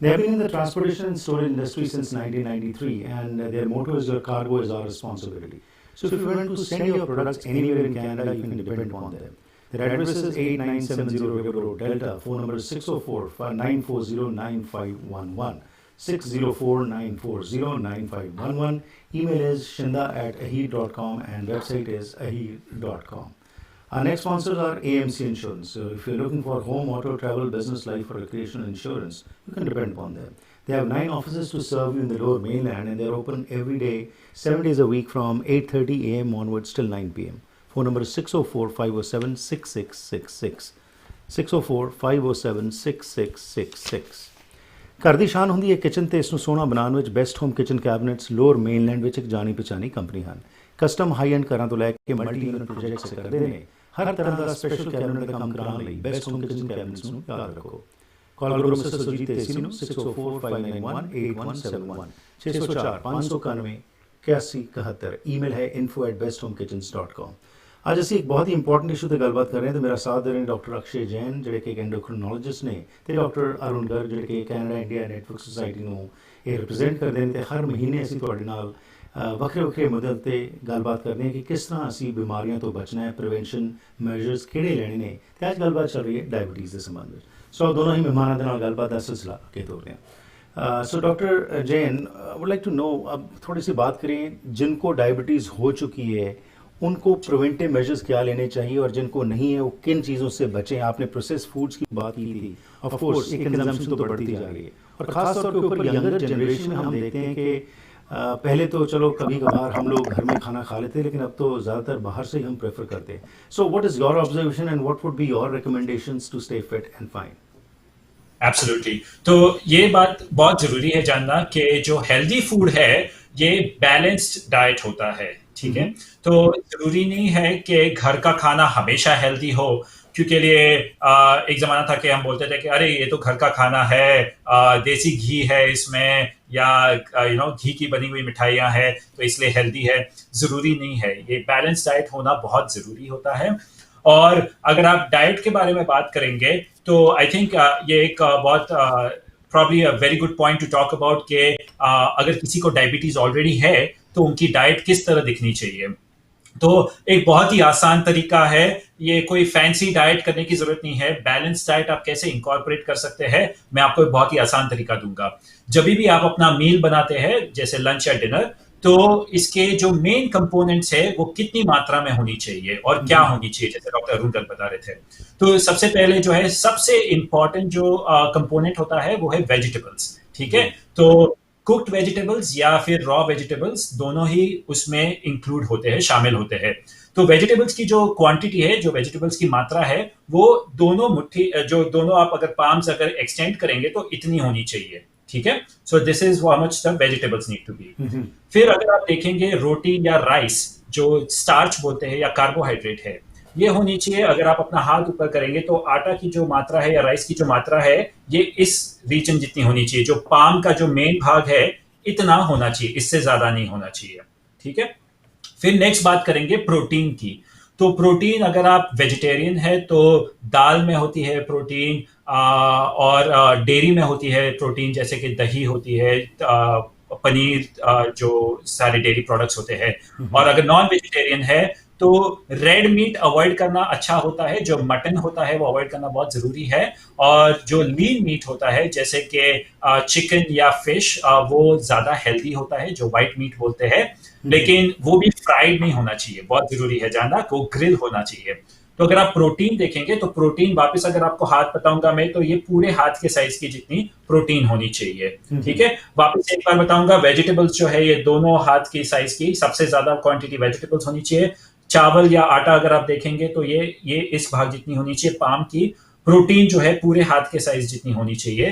They have been in the transportation and storage industry since 1993, and their motto is "Your cargo is our responsibility." So if you want to send your products anywhere in Canada, you can depend upon them. Their address is 8970 River Road, Delta. Phone number is 604-940-9511. 604-940-9511. Email is shinda@ahi.com and website is ahi.com. Our next sponsors are AMC Insurance. So if you're looking for home, auto, travel, business, life or recreational insurance, you can depend upon them. They have 9 offices to serve you in the lower mainland, and they're open every day, 7 days a week from 8:30 a.m. onwards till 9 p.m. Phone number is 604-507-6666. 604-507-6666. ਘਰ ਦੀ ਸ਼ਾਨ ਹੁੰਦੀ ਹੈ kitchen ਤੇ ਇਸ ਨੂੰ ਸੋਹਣਾ ਬਣਾਉਣ ਵਿੱਚ best home kitchen ਕੈਬਨਿਟਸ lower mainland ਵਿੱਚ ਇੱਕ ਜਾਣੀ ਪਛਾਣੀ ਕੰਪਨੀ ਹਨ। ਕਸਟਮ ਹਾਈ ਐਂਡ ਘਰਾਂ ਤੋਂ ਲੈ ਕੇ ਮਲਟੀ ਯੂਨਿਟ ਪ੍ਰੋਜੈਕਟਸ ਕਰਦੇ ਨੇ। ਹਰ ਤਰ੍ਹਾਂ ਦਾ ਸਪੈਸ਼ਲ ਕੈਬਨਿਟ ਦਾ ਕੰਮ ਕਰਾਉਣ ਲਈ ਬੈਸਟ ਹੋਮ ਕਿਚਨ ਕੈਬਨਿਟਸ ਨੂੰ ਯਾਦ ਰੱਖੋ। ਕਾਲ ਕਰੋ ਮਿਸਟਰ ਸੁਜੀਤ ਏਸੀ ਨੂੰ 604-591-8171 604-591-8171। ਈਮੇਲ ਹੈ info@besthomekitchens.com। ਅੱਜ ਅਸੀਂ ਇੱਕ ਬਹੁਤ ਹੀ ਇੰਪੋਰਟੈਂਟ ਇਸ਼ੂ ਤੇ ਗੱਲਬਾਤ ਕਰ ਰਹੇ ਹਾਂ ਤੇ ਮੇਰਾ ਸਾਥ ਦੇ ਰਹੇ ਡਾਕਟਰ ਅਕਸ਼ੇ ਜੈਨ ਜਿਹੜੇ ਕਿ ਐਂਡੋਕ੍ਰਿਨੋਲੋਜਿਸਟ ਨੇ ਤੇ ਡਾਕਟਰ ਅਰੁਣ ਗਰਗ ਜਿਹੜੇ ਕਿ ਕੈਨੇਡਾ ਇੰਡੀਆ ਨੈਟਵਰਕ ਸੁਸਾਇਟੀ ਨੂੰ ਇਹ ਰਿਪਰੈਜ਼ੈਂਟ ਕਰਦੇ ਨੇ ਤੇ ਹਰ ਮਹੀਨੇ ਅਸੀਂ ਤੁਹਾਡੇ ਨਾਲ ਵੱਖਰੇ ਵੱਖਰੇ ਮੁੱਦਿਆਂ ਤੇ ਗੱਲਬਾਤ ਕਰਦੇ ਹਾਂ ਕਿ ਕਿਸ ਤਰ੍ਹਾਂ ਅਸੀਂ ਬਿਮਾਰੀਆਂ ਤੋਂ ਬਚਣਾ ਹੈ, ਪ੍ਰੀਵੈਂਸ਼ਨ ਮੈਜਰਸ ਕਿਹੜੇ ਲੈਣੇ ਨੇ ਤੇ ਅੱਜ ਗੱਲਬਾਤ ਚੱਲ ਰਹੀ ਹੈ ਡਾਇਬੀਟੀਜ਼ ਦੇ ਸੰਬੰਧ ਵਿੱਚ। ਸੋ ਦੋਨੋਂ ਹੀ ਮਹਿਮਾਨਾਂ ਦੇ ਨਾਲ ਗੱਲਬਾਤ ਦਾ सिलसिला के तौर पर। So doctor Jain, would like to know, अब थोड़ी सी बात करें जिनको डायबिटीज़ हो चुकी है उनको प्रिवेंटिव मेजर्स क्या लेने चाहिए और जिनको नहीं है वो किन चीज़ों से बचें। आपने प्रोसेस फूड्स की बात की थी, ऑफ कोर्स एक कंजम्पशन तो बढ़ती जा रही है और ख़ास तौर के ऊपर यंगर जनरेशन में हम देखते हैं कि पहले तो चलो कभी कभार हम लोग घर में खाना खा लेते हैं लेकिन अब तो ज़्यादातर बाहर से ही हम प्रेफर करते हैं। So what is your observation and what would be your recommendations to stay fit and fine? Absolutely. तो ये बात बहुत ज़रूरी है जानना कि जो हेल्दी फूड है ये बैलेंस्ड डाइट होता है, ठीक है। तो ज़रूरी नहीं है कि घर का खाना हमेशा हेल्दी हो, क्योंकि लिए एक ज़माना था कि हम बोलते थे कि अरे ये तो घर का खाना है, देसी घी है इसमें या घी की बनी हुई मिठाइयाँ हैं तो इसलिए हेल्दी है। ज़रूरी नहीं है, ये बैलेंस डाइट होना बहुत ज़रूरी होता है। और अगर आप डाइट के बारे में बात करेंगे तो आई थिंक ये एक बहुत probably a very good point two talk about कि अगर किसी को डायबिटीज़ ऑलरेडी है तो उनकी डाइट किस तरह दिखनी चाहिए। तो एक बहुत ही आसान तरीका है, ये कोई फैंसी डाइट करने की जरूरत नहीं है। बैलेंस डाइट आप कैसे इंकॉर्पोरेट कर सकते हैं, मैं आपको एक बहुत ही आसान तरीका दूंगा। जब भी आप अपना मील बनाते हैं जैसे लंच या डिनर, तो इसके जो मेन कंपोनेंट्स है वो कितनी मात्रा में होनी चाहिए और क्या होनी चाहिए, जैसे डॉक्टर अरुण गर्ग बता रहे थे। तो सबसे पहले जो है सबसे इंपॉर्टेंट जो कंपोनेंट होता है वो है वेजिटेबल्स, ठीक है। तो कुक्ड वेजिटेबल्स या फिर रॉ वेजिटेबल्स दोनों ही उसमें इंक्लूड होते हैं, शामिल होते हैं। तो वेजिटेबल्स की जो क्वांटिटी है, जो वेजिटेबल्स की मात्रा है, वो दोनों मुट्ठी, जो दोनों आप अगर पाम्स अगर एक्सटेंड करेंगे तो इतनी होनी चाहिए, ठीक है। So this is how much the vegetables need to be. फिर अगर आप देखेंगे रोटी या राइस, जो स्टार्च बोलते हैं या कार्बोहाइड्रेट है, ये होनी चाहिए। अगर आप अपना हाथ ऊपर करेंगे तो आटा की जो मात्रा है या राइस की जो मात्रा है, ये इस रीजन जितनी होनी चाहिए, जो पाम का जो मेन भाग है इतना होना चाहिए, इससे ज्यादा नहीं होना चाहिए, ठीक है। फिर नेक्स्ट बात करेंगे प्रोटीन की। तो प्रोटीन अगर आप वेजिटेरियन है तो दाल में होती है प्रोटीन, और डेयरी में होती है प्रोटीन, जैसे कि दही होती है, पनीर, जो सारे डेयरी प्रोडक्ट्स होते हैं। और अगर नॉन वेजिटेरियन है तो रेड मीट अवॉइड करना अच्छा होता है, जो मटन होता है वो अवॉइड करना बहुत जरूरी है। और जो लीन मीट होता है जैसे कि चिकन या फिश, वो ज्यादा हेल्दी होता है, जो व्हाइट मीट बोलते हैं, लेकिन वो भी फ्राइड नहीं होना चाहिए, बहुत जरूरी है जानना, वो ग्रिल होना चाहिए। तो अगर आप प्रोटीन देखेंगे तो प्रोटीन वापस अगर आपको हाथ बताऊंगा मैं, तो ये पूरे हाथ के साइज की जितनी प्रोटीन होनी चाहिए, ठीक है। वापस एक बार बताऊंगा, वेजिटेबल्स जो है ये दोनों हाथ की साइज की सबसे ज्यादा क्वांटिटी वेजिटेबल्स होनी चाहिए। चावल या आटा अगर आप देखेंगे तो ये इस भाग जितनी होनी चाहिए पाम की। प्रोटीन जो है पूरे हाथ के साइज जितनी होनी चाहिए।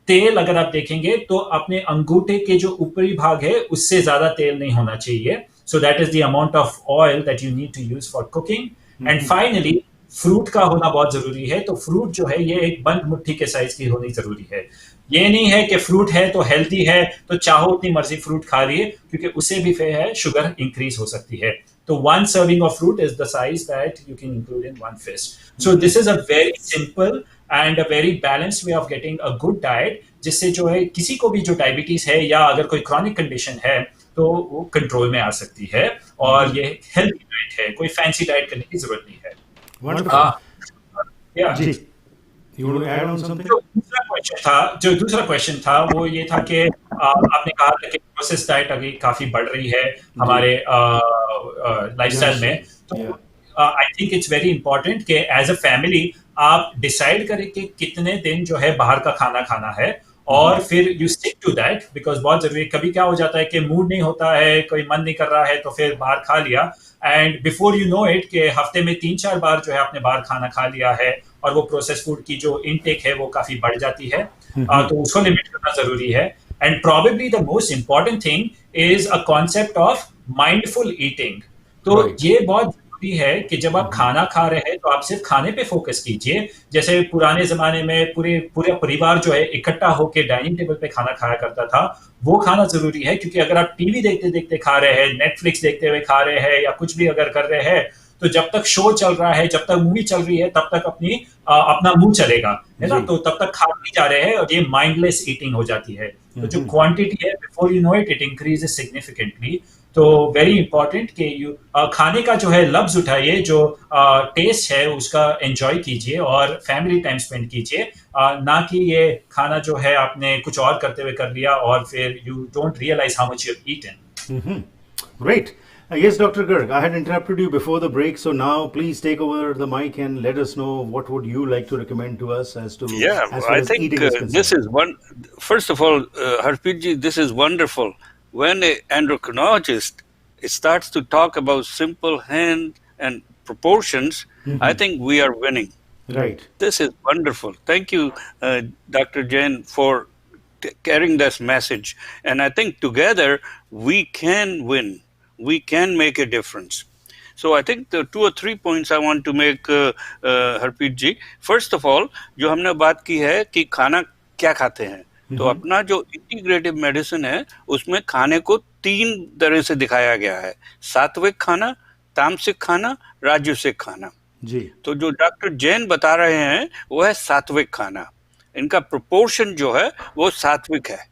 तेल अगर आप देखेंगे तो अपने अंगूठे के जो ऊपरी भाग है उससे ज्यादा तेल नहीं होना चाहिए। So that is the amount of oil that you need to use for cooking. And finally fruit का होना बहुत जरूरी है। तो फ्रूट जो है ये एक बंद मुट्ठी के साइज की होनी जरूरी है। ये नहीं है कि फ्रूट है तो हेल्दी है तो चाहो उतनी मर्जी फ्रूट खा लिए, क्योंकि उससे भी फिर है शुगर इंक्रीज हो सकती है। तो 1 serving of fruit is the size that you can include in 1 fist. So this is a very simple and a very balanced way of getting a good diet, जिससे जो है किसी को भी जो डायबिटीज है या अगर कोई क्रॉनिक कंडीशन है तो वो कंट्रोल में आ सकती है। और ये हेल्दी डाइट है, कोई फैंसी डाइट करने की जरूरत नहीं है। जी, you want to add on something? जो दूसरा क्वेश्चन था वो ये था कि आपने कहा था कि प्रोसेस डाइट अभी काफी बढ़ रही है हमारे लाइफस्टाइल में। तो I think it's very important कि एज अ फैमिली आप डिसाइड करें कि कितने दिन जो है बाहर का खाना खाना है, और फिर you stick to that, because बहुत जरूरी। कभी क्या हो जाता है कि मूड नहीं होता है, कोई मन नहीं कर रहा है, तो फिर बाहर खा लिया, and before you know it कि हफ्ते में 3-4 बार जो है आपने बाहर खाना खा लिया है, और वो प्रोसेस फूड की जो इनटेक है वो काफी बढ़ जाती है। तो उसको लिमिट करना जरूरी है। And probably the most important thing is a concept of mindful eating. तो ये बहुत है कि जब आप खाना खा रहे हैं तो आप सिर्फ खाने पे फोकस कीजिए। जैसे पुराने जमाने में पूरे परिवार जो है इकट्ठा होकर डाइनिंग टेबल पे खाना खाया करता था, वो खाना जरूरी है। क्योंकि अगर आप टीवी देखते देखते खा रहे हैं, नेटफ्लिक्स देखते हुए खा रहे हैं, या कुछ भी अगर कर रहे हैं, तो जब तक शो चल रहा है, जब तक मूवी चल रही है, तब तक अपना मुंह चलेगा, है ना। तो तब तक खा नहीं जा रहे हैं और ये माइंडलेस ईटिंग हो जाती है। तो जो क्वांटिटी है before you know it increases significantly. तो वेरी इंपॉर्टेंट कि यू खाने का जो है लफ्ज उठाइए, जो टेस्ट है उसका एंजॉय कीजिए और फैमिली टाइम स्पेंड कीजिए, ना कि ये खाना जो है आपने कुछ और करते हुए कर लिया और फिर you don't realise how much you have eaten. Great. Yes, Dr. Garg, I had interrupted you before the break, so now please take over the mic and let us know what would you like to recommend to us as to as far I as think eating is concerned. this is one. First of all, Harpreet ji, this is wonderful. When an endocrinologist starts to talk about simple hand and proportions, I think we are winning. Right. This is wonderful. Thank you, Dr. Jain, for carrying this message. And I think together we can win. We can make a difference. So I think the 2 or 3 points I want to make, Harpreet ji. First of all, जो हमने बात की है कि खाना क्या खाते हैं, तो अपना जो इंटीग्रेटिव मेडिसिन है उसमें खाने को 3 तरह से दिखाया गया है: सात्विक खाना, तामसिक खाना, राजसिक खाना। जी। तो जो डॉक्टर जैन बता रहे हैं वो है सात्विक खाना। इनका प्रोपोर्शन जो है वो सात्विक है।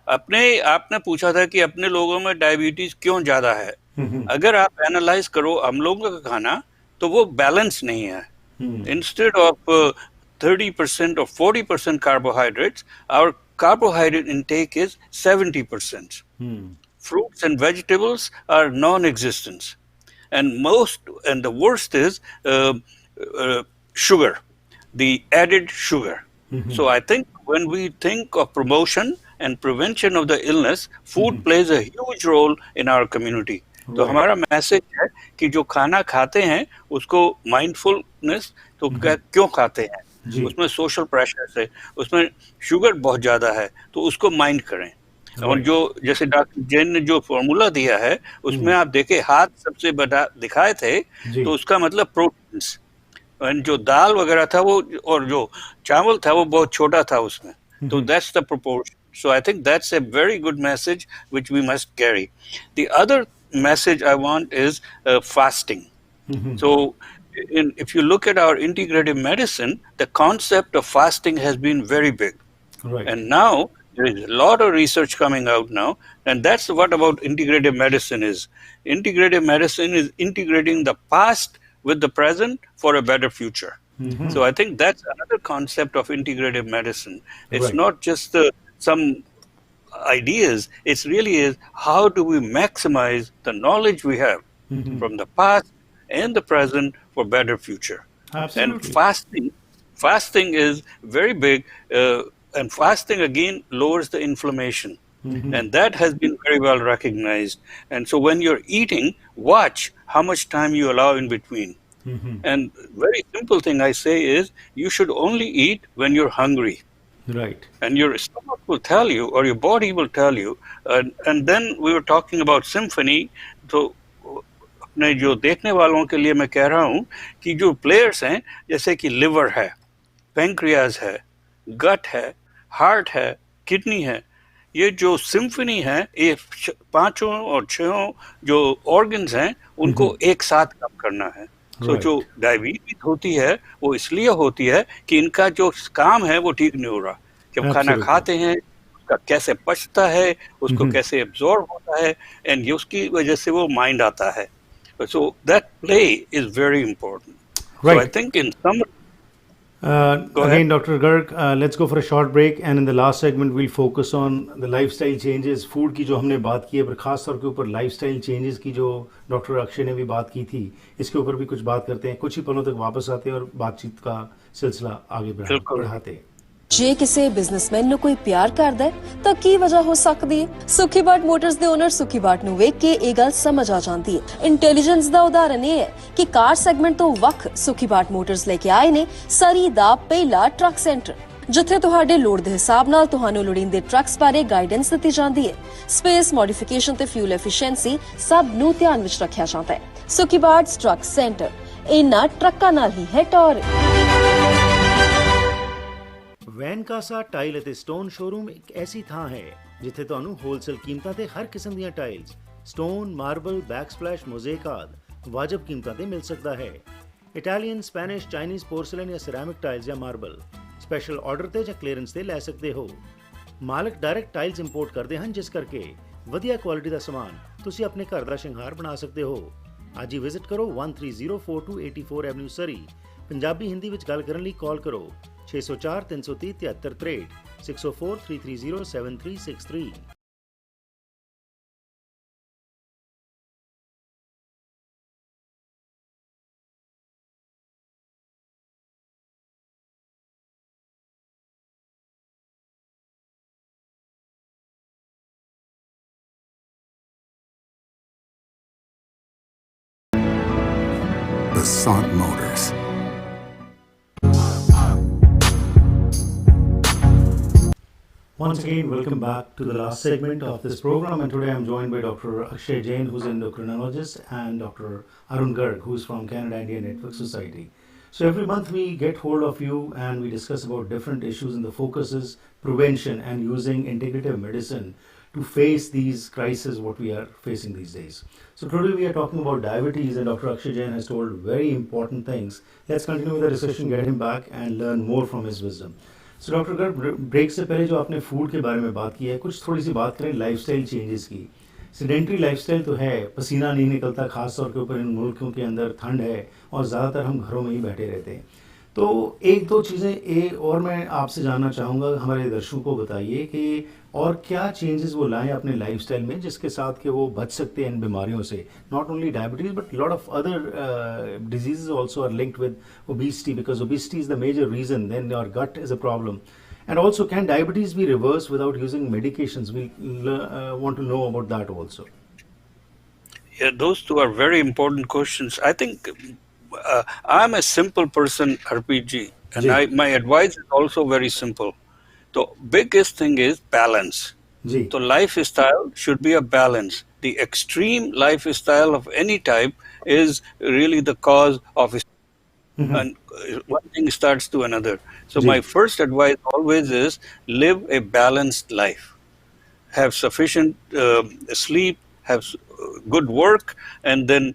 आपने पूछा था कि अपने लोगों में डायबिटीज क्यों ज्यादा है। अगर आप एनालाइज करो हम लोगों का खाना, तो वो बैलेंस नहीं है। Instead of 30% or 40% carbohydrates, our carbohydrate intake is 70%. fruits and vegetables are non-existent. And the worst is sugar, the added sugar. So I think when we think of promotion and prevention of the illness, food plays a huge role in our community. तो हमारा message है कि जो खाना खाते हैं उसको mindfulness, तो क्यों खाते हैं, उसमें सोशल प्रेशर है, उसमें शुगर बहुत ज्यादा है, तो उसको माइंड करें. और जो जैसे डॉक्टर जैन ने जो फॉर्मूला दिया है उसमें आप देखें हाथ सबसे बड़ा दिखाए थे, तो उसका मतलब प्रोटीन्स, जो दाल वगैरह था वो और जो चावल था वो बहुत छोटा था उसमें. तो that's the proportion. So I think that's a very good message which we must carry. The other message I want is fasting. So if you look at our integrative medicine, the concept of fasting has been very big. Right. And now there is a lot of research coming out now, and that's what about integrative medicine is. Integrative medicine is integrating the past with the present for a better future. So I think that's another concept of integrative medicine. It's not just some ideas, it really is how do we maximize the knowledge we have from the past and the present for better future. Absolutely. And fasting is very big, and fasting again lowers the inflammation. And that has been very well recognized. And so when you're eating, watch how much time you allow in between. And very simple thing I say is you should only eat when you're hungry. Right. And your stomach will tell you, or your body will tell you. And then we were talking about symphony. So अपने जो देखने वालों के लिए मैं कह रहा हूँ कि जो प्लेयर्स हैं, जैसे कि लिवर है, पेंक्रियाज है, गट है, हार्ट है, किडनी है, ये जो सिम्फनी है, ये 5 और 6 जो ऑर्गन्स हैं उनको एक साथ काम करना है. तो जो डायबिटीज होती है वो इसलिए होती है कि इनका जो काम है वो ठीक नहीं हो रहा. जब खाना खाते हैं उसका कैसे पचता है, उसको कैसे एब्जॉर्ब होता है, एंड उसकी वजह से वो माइंड आता है. So that play is very important. Right. So I think in summary, again, Dr. Garg, let's go for a short break, and in the last segment we'll focus on the lifestyle changes. Food की जो हमने बात की है, पर खास तौर के ऊपर lifestyle changes की जो डॉक्टर अक्षय ने भी बात की थी, इसके ऊपर भी कुछ बात करते हैं. कुछ ही पलों तक वापस आते हैं और बातचीत का सिलसिला आगे बढ़ाते हैं. ਜੇ ਕਿਸੇ ਬਿਜ਼ਨਸਮੈਨ ਨੂੰ ਕੋਈ ਪਿਆਰ ਕਰਦਾ ਹੈ ਤਾਂ ਕੀ ਵਜ੍ਹਾ ਹੋ ਸਕਦੀ ਹੈ. ਸੁਖੀ ਬਾਟ ਮੋਟਰਸ ਦੇ ਓਨਰ ਸੁਖੀ ਬਾਟ ਨੂੰ ਵੇਖ ਕੇ ਇਹ ਗੱਲ ਸਮਝ ਆ ਜਾਂਦੀ ਹੈ. ਇੰਟੈਲੀਜੈਂਸ ਦਾ ਉਦਾਹਰਨ ਇਹ ਹੈ ਕਿ ਕਾਰ ਸੈਗਮੈਂਟ ਤੋਂ ਵੱਖ ਸੁਖੀ ਬਾਟ ਮੋਟਰਸ ਲੈ ਕੇ ਆਏ ਨੇ ਸਰੀ ਦਾ ਪਹਿਲਾ ਟਰੱਕ ਸੈਂਟਰ, ਜਿੱਥੇ ਤੁਹਾਡੇ ਲੋੜ ਦੇ ਹਿਸਾਬ ਨਾਲ ਤੁਹਾਨੂੰ ਲੋੜੀਂਦੇ ਟਰੱਕਸ ਬਾਰੇ ਗਾਈਡੈਂਸ ਦਿੱਤੀ ਜਾਂਦੀ ਹੈ. ਸਪੇਸ ਮੋਡੀਫਿਕੇਸ਼ਨ ਤੇ ਫਿਊਲ ਐਫੀਸ਼ੀਐਂਸੀ ਸਭ ਨੂੰ ਧਿਆਨ ਵਿੱਚ ਰੱਖਿਆ ਜਾਂਦਾ ਹੈ. ਸੁਖੀ ਬਾਟ ਟਰੱਕ ਸੈਂਟਰ ਇਹਨਾਂ ਟਰੱਕਾਂ ਨਾਲ ਹੀ ਹੈ ਟੌਰ. ਵੈਨਕਾਸਾ ਟਾਈਲ ਅਤੇ ਸਟੋਨ ਸ਼ੋਰੂਮ ਇੱਕ ਐਸੀ ਥਾਂ ਹੈ ਜਿੱਥੇ ਤੁਹਾਨੂੰ ਹੋਲਸੇਲ ਕੀਮਤਾਂ ਤੇ ਹਰ ਕਿਸਮ ਦੀਆਂ ਟਾਈਲਸ, ਸਟੋਨ, ਮਾਰਬਲ, ਬੈਕਸਪਲੈਸ਼, ਮੋਜ਼ੇਕ ਆਦਿ ਵਾਜਬ ਕੀਮਤਾਂ ਤੇ ਮਿਲ ਸਕਦਾ ਹੈ. ਇਟਾਲੀਅਨ, ਸਪੈਨਿਸ਼, ਚਾਈਨੀਜ਼ ਪੋਰਸਲਨ ਜਾਂ ਸਿਰੈਮਿਕ ਟਾਈਲਸ ਜਾਂ ਮਾਰਬਲ ਸਪੈਸ਼ਲ ਆਰਡਰ ਤੇ ਜਾਂ ਕਲੀਅਰੈਂਸ ਤੇ ਲੈ ਸਕਦੇ ਹੋ. ਮਾਲਕ ਡਾਇਰੈਕਟ ਟਾਈਲਸ ਇੰਪੋਰਟ ਕਰਦੇ ਹਨ, ਜਿਸ ਕਰਕੇ ਵਧੀਆ ਕੁਆਲਿਟੀ ਦਾ ਸਮਾਨ ਤੁਸੀਂ ਆਪਣੇ ਘਰ ਦਾ ਸ਼ਿੰਗਾਰ ਬਣਾ ਸਕਦੇ ਹੋ. ਅੱਜ ਹੀ ਵਿਜ਼ਿਟ ਕਰੋ 13042 84 ਐਵਨਿਊ ਸਰੀ. ਪੰਜਾਬੀ ਹਿੰਦੀ ਵਿੱਚ ਗੱਲ ਕਰਨ ਲਈ ਕਾਲ ਕਰੋ 604 330 7363 604 330 7363. Basant Motors. Once again, welcome back to the last segment of this program, and today I'm joined by Dr. Akshay Jain, who's an endocrinologist, and Dr. Arun Garg, who's from Canada India Network Society. So every month we get hold of you and we discuss about different issues, and the focus is prevention and using integrative medicine to face these crises what we are facing these days. So today we are talking about diabetes, and Dr. Akshay Jain has told very important things. Let's continue with the discussion, get him back and learn more from his wisdom. So doctor Garg, break से पहले जो आपने food के बारे में बात की है, कुछ थोड़ी सी बात करें लाइफस्टाइल चेंजेस की. सेडेंट्री लाइफस्टाइल तो है, पसीना नहीं निकलता, खास तौर के ऊपर इन मुल्कों के अंदर ठंड है और ज़्यादातर हम घरों में ही बैठे रहते हैं. तो एक दो चीज़ें और मैं आपसे जानना चाहूँगा, हमारे दर्शकों को बताइए कि और क्या चेंजेस वो लाएं अपने लाइफस्टाइल में जिसके साथ कि वो बच सकते हैं इन बीमारियों से. Not only diabetes but lot of other diseases also are linked with obesity, because obesity is the major reason. Then your gut is a problem. And also, can diabetes be reversed without using medications? We want to know about that also. Yeah, those two are very important questions. I think I'm a simple person, RPG, and my advice is also very simple. The biggest thing is balance. So lifestyle should be a balance. The extreme lifestyle of any type is really the cause of and one thing starts to another. So my first advice always is live a balanced life. Have sufficient sleep, have good work, and then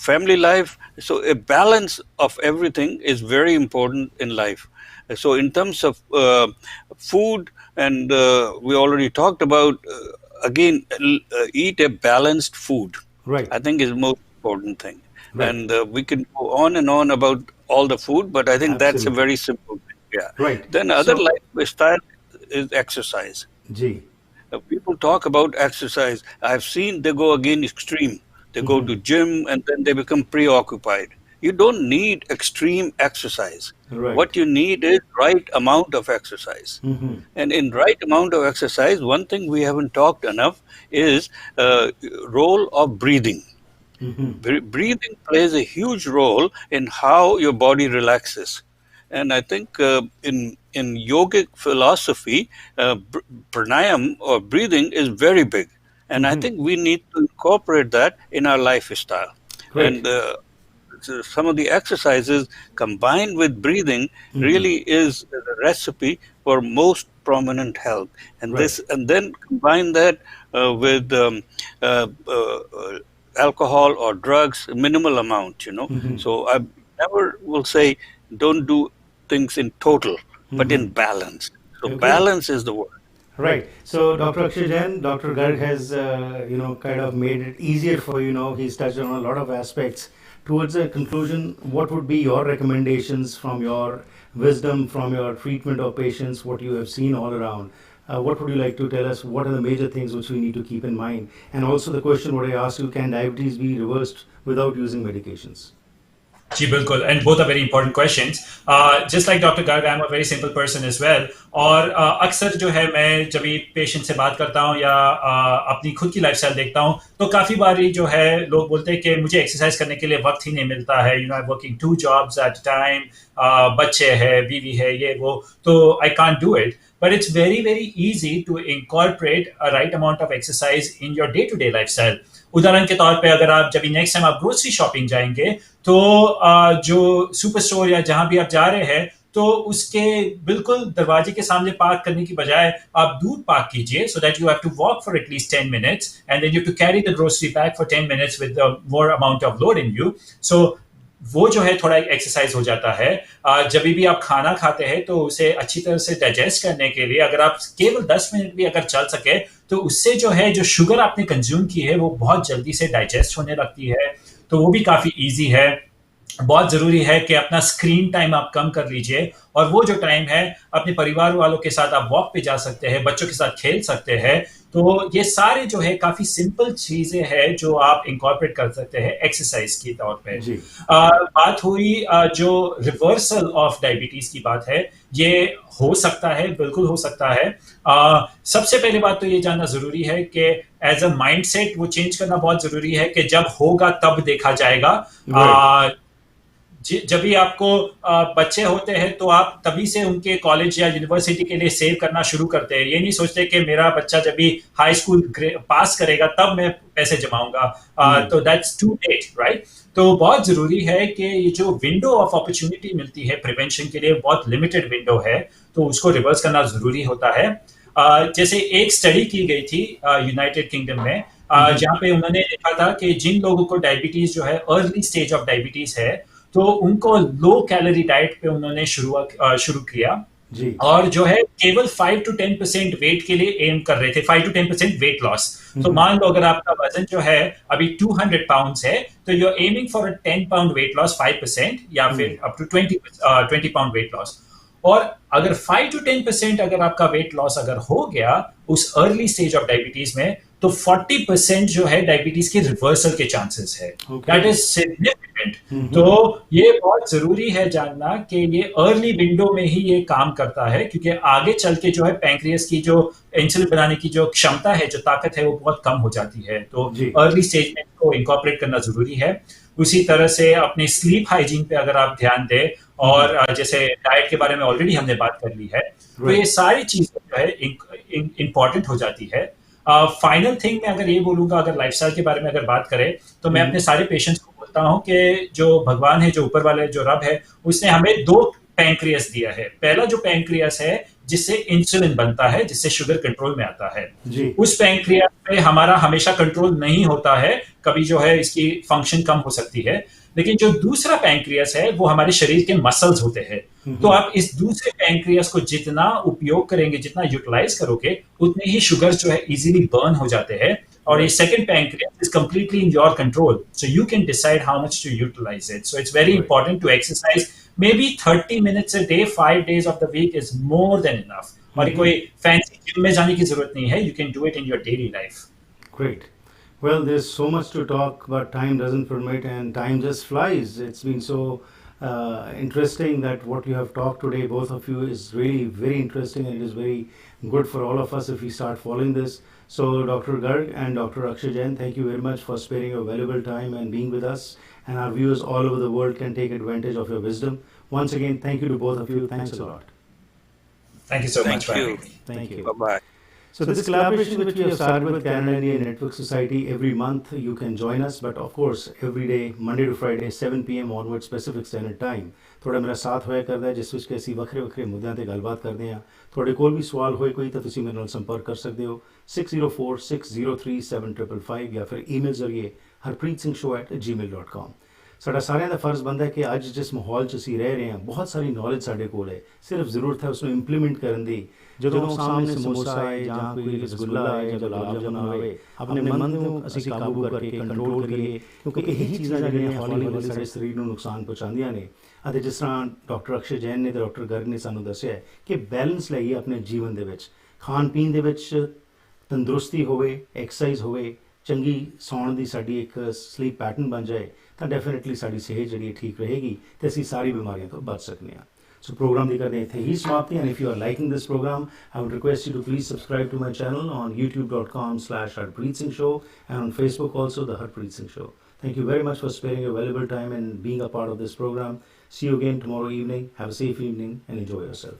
family life. So a balance of everything is very important in life. So in terms of food, and we already talked about, again, eat a balanced food. Right. I think is the most important thing. Right. And we can go on and on about all the food, but I think that's a very simple thing. Yeah. Right. Then other lifestyle is exercise. People talk about exercise. I've seen they go again extreme. They go to gym and then they become preoccupied. You don't need extreme exercise. Right. What you need is right amount of exercise. And in right amount of exercise, one thing we haven't talked enough is role of breathing. Breathing plays a huge role in how your body relaxes. And I think in yogic philosophy, pranayam or breathing is very big. And I think we need to incorporate that in our lifestyle. Right. And some of the exercises combined with breathing really is the recipe for most prominent health. And and then combine that with alcohol or drugs, minimal amount, So I never will say don't do things in total, but in balance. So balance is the word. Right. So Dr. Akshay Jain, Dr. Garg has, kind of made it easier for you. He's touched on a lot of aspects. Towards a conclusion, what would be your recommendations from your wisdom, from your treatment of patients, what you have seen all around? What would you like to tell us? What are the major things which we need to keep in mind? And also the question what I asked you, can diabetes be reversed without using medications? जी बिल्कुल, and both are very important questions. Just like Dr. Garg, I'm a very simple person as well. और अक्सर जो है मैं जब भी patient से बात करता हूँ या अपनी खुद की लाइफस्टाइल देखता हूँ तो काफ़ी बारी जो है लोग बोलते हैं कि मुझे एक्सरसाइज करने के लिए वक्त ही नहीं मिलता है. I working 2 jobs at a time, बच्चे है, बीवी है, ये वो, तो I can't do it. But it's very, very easy to incorporate a right amount of exercise in your day-to-day lifestyle. उदाहरण के तौर पे अगर आप जब भी नेक्स्ट टाइम आप ग्रोसरी शॉपिंग जाएंगे तो जो सुपर स्टोर या जहां भी आप जा रहे हैं तो उसके बिल्कुल दरवाजे के सामने पार्क करने की बजाय आप दूर पार्क कीजिए, so that you have to walk for at least 10 minutes and then you have to carry the grocery bag for 10 minutes with the more amount of load in you. So वो जो है थोड़ा exercise हो जाता है. जब भी आप खाना खाते हैं तो उसे अच्छी तरह से डाइजेस्ट करने के लिए अगर आप केवल 10 मिनट भी अगर चल सके तो उससे जो है जो शुगर आपने कंज्यूम की है वो बहुत जल्दी से डाइजेस्ट होने लगती है, तो वो भी काफ़ी ईजी है. बहुत ज़रूरी है कि अपना स्क्रीन टाइम आप कम कर लीजिए और वो जो टाइम है अपने परिवार वालों के साथ आप वॉक पे जा सकते हैं, बच्चों के साथ खेल सकते हैं. तो ये सारे जो है काफ़ी सिंपल चीज़ें हैं जो आप इंकॉर्पोरेट कर सकते हैं एक्सरसाइज के तौर पे. बात हुई जो रिवर्सल ऑफ डायबिटीज़ की बात है, ये हो सकता है, बिल्कुल हो सकता है. सबसे पहले बात तो ये जानना ज़रूरी है कि एज अ माइंडसेट वो चेंज करना बहुत ज़रूरी है कि जब होगा तब देखा जाएगा. जब भी आपको बच्चे होते हैं तो आप तभी से उनके कॉलेज या यूनिवर्सिटी के लिए सेव करना शुरू करते हैं. ये नहीं सोचते कि मेरा बच्चा जब भी हाई स्कूल पास करेगा तब मैं पैसे जमाऊंगा, तो दैट्स टू लेट, राइट. तो बहुत जरूरी है कि ये जो विंडो ऑफ अपॉर्चुनिटी मिलती है प्रिवेंशन के लिए बहुत लिमिटेड विंडो है, तो उसको रिवर्स करना जरूरी होता है. जैसे एक स्टडी की गई थी यूनाइटेड किंगडम में, जहाँ पे उन्होंने देखा था कि जिन लोगों को डायबिटीज जो है अर्ली स्टेज ऑफ डायबिटीज है तो उनको लो कैलोरी डाइट पे उन्होंने शुरू किया जी और जो है केवल 5 to 10% वेट के लिए एम कर रहे थे, 5 to 10% वेट लॉस। तो मान लो अगर आपका वजन जो है अभी 200 पाउंड्स है, तो you are aiming for a 10 pound weight loss, 5%, या फिर up to 20 pound weight loss. और अगर 5 to 10% अगर आपका वेट लॉस अगर हो गया उस अर्ली स्टेज ऑफ डायबिटीज में, तो 40% जो है डायबिटीज के रिवर्सल के चांसेस है। That is significant. तो ये बहुत जरूरी है जानना कि ये अर्ली विंडो में ही ये काम करता है, क्योंकि आगे चल के जो है पैंक्रियास की जो इंसुलिन बनाने की जो क्षमता है, जो ताकत है, वो बहुत कम हो जाती है। तो अर्ली स्टेज में इसको इंकॉर्पोरेट करना जरूरी है। उसी तरह से अपने स्लीप हाइजीन पे अगर आप ध्यान दें, और जैसे डाइट के बारे में ऑलरेडी हमने बात कर ली है, तो ये सारी चीजें जो है इंपॉर्टेंट हो जाती है। फाइनल थिंग मैं अगर ये बोलूंगा, अगर लाइफस्टाइल के बारे में अगर बात करें, तो मैं अपने सारे पेशेंट्स को बोलता हूं कि जो भगवान है, जो ऊपर वाले जो रब है, उसने हमें 2 पैंक्रियास दिया है। पहला जो पैंक्रियास है जिससे इंसुलिन बनता है, जिससे शुगर कंट्रोल में आता है, उस पैंक्रियास पे हमारा हमेशा कंट्रोल नहीं होता है, कभी जो है इसकी फंक्शन कम हो सकती है। लेकिन जो दूसरा पैंक्रियास है वो हमारे शरीर के मसल्स होते हैं। तो आप इस दूसरे पैंक्रियास को जितना उपयोग करेंगे, जितना यूटिलाइज करोगे, उतने ही शुगर जो है इजीली बर्न हो जाते हैं। और ये second pancreas is completely in your control, so you can decide how much to utilise it. So it's very important to exercise. maybe 30 minutes a day 5 days of the week is more than enough. और कोई fancy gym में जाने की जरूरत नहीं है, you can do it in your daily life. Great. Well, there's so much to talk, but time doesn't permit, and time just flies. It's been so interesting that what you have talked today, both of you, is really very interesting, and it is very good for all of us if we start following this. So, Dr. Garg and Dr. Akshay Jain, thank you very much for sparing your valuable time and being with us, and our viewers all over the world can take advantage of your wisdom. Once again, thank you to both of you. Thanks a lot. Thank you so much for having me. Thank you. Bye-bye. So this collaboration which we have started with Canada India Network Society, every month you can join us, but of course every day, Monday to Friday, 7 PM onwards Pacific Standard Time. थोड़ा मेरा साथ होया करदा है जिस विच ਅਸੀਂ ਵੱਖਰੇ ਵੱਖਰੇ ਮੁੱਦਿਆਂ ਤੇ ਗੱਲਬਾਤ ਕਰਦੇ ਹਾਂ। ਤੁਹਾਡੇ ਕੋਲ ਵੀ ਸਵਾਲ ਹੋਏ ਕੋਈ ਤਾਂ ਤੁਸੀਂ ਮੇਰੇ ਨਾਲ ਸੰਪਰਕ ਕਰ ਸਕਦੇ ਹੋ 6046037555 ਜਾਂ ਫਿਰ ਈਮੇਲ ਜ਼ਰੀਏ harpreetsingh@gmail.com। ਸਾਡਾ ਸਾਰਿਆਂ ਦਾ ਫਰਜ਼ ਬਣਦਾ ਹੈ ਕਿ ਅੱਜ ਜਿਸ ਮਾਹੌਲ 'ਚ ਅਸੀਂ ਰਹਿ ਰਹੇ ਹਾਂ, ਬਹੁਤ ਸਾਰੀ ਨੌਲੇਜ ਸਾਡੇ ਕੋਲ ਹੈ, ਸਿਰਫ ਜ਼ਰੂਰਤ ਹੈ ਉਸ ਨੂੰ ਇੰਪਲੀਮੈਂਟ ਕਰਨ ਦੀ। ਜਦੋਂ ਸਾਹਮਣੇ ਸਮੋਸਾ ਹੈ ਜਾਂ ਕੋਈ ਰਸਗੁੱਲਾ ਹੈ ਜਾਂ ਗੁਲਾਬ ਜਾਮੁਨ ਹੋਵੇ, ਆਪਣੇ ਮਨ ਨੂੰ ਅਸੀਂ ਕਾਬੂ ਕਰਕੇ ਕੰਟਰੋਲ ਕਰੀਏ, ਕਿਉਂਕਿ ਇਹੀ ਚੀਜ਼ਾਂ ਜਿਹੜੀਆਂ ਹੌਲੀ ਹੌਲੀ ਸਾਡੇ ਸਰੀਰ ਨੂੰ ਨੁਕਸਾਨ ਪਹੁੰਚਾਉਂਦੀਆਂ ਨੇ। ਅਤੇ ਜਿਸ ਤਰ੍ਹਾਂ ਡਾਕਟਰ ਅਕਸ਼ੇ ਜੈਨ ਨੇ ਤੇ ਡਾਕਟਰ ਗਰਗ ਨੇ ਸਾਨੂੰ ਦੱਸਿਆ ਕਿ ਬੈਲੈਂਸ ਲਈਏ ਆਪਣੇ ਜੀਵਨ ਦੇ ਵਿੱਚ, ਖਾਣ ਪੀਣ ਦੇ ਵਿੱਚ ਤੰਦਰੁਸਤੀ ਹੋਵੇ, ਐਕਸਰਸਾਈਜ਼ ਹੋਵੇ, ਚੰਗੀ ਸੌਣ ਦੀ ਸਾਡੀ ਇੱਕ ਸਲੀਪ ਪੈਟਰਨ ਬਣ ਜਾਏ, ਤਾਂ ਡੈਫੀਨੇਟਲੀ ਸਾਡੀ ਸਿਹਤ ਜਿਹੜੀ ਠੀਕ ਰਹੇਗੀ ਤੇ ਅਸੀਂ ਸਾਰੀ ਬਿਮਾਰੀਆਂ ਤੋਂ ਬਚ ਸਕਦੇ ਹਾਂ। So program ਦੀ ਕਰਦੇ ਇੱਥੇ ਹੀ ਸਮਾਪਤੀ, and if you are liking this program, I would request you to please subscribe to my channel on youtube.com/harpreetsingh show and on Facebook also, the Harpreet Singh Show. Thank you very much for sparing your valuable time and being a part of this program. See you again tomorrow evening. Have a safe evening and enjoy yourself.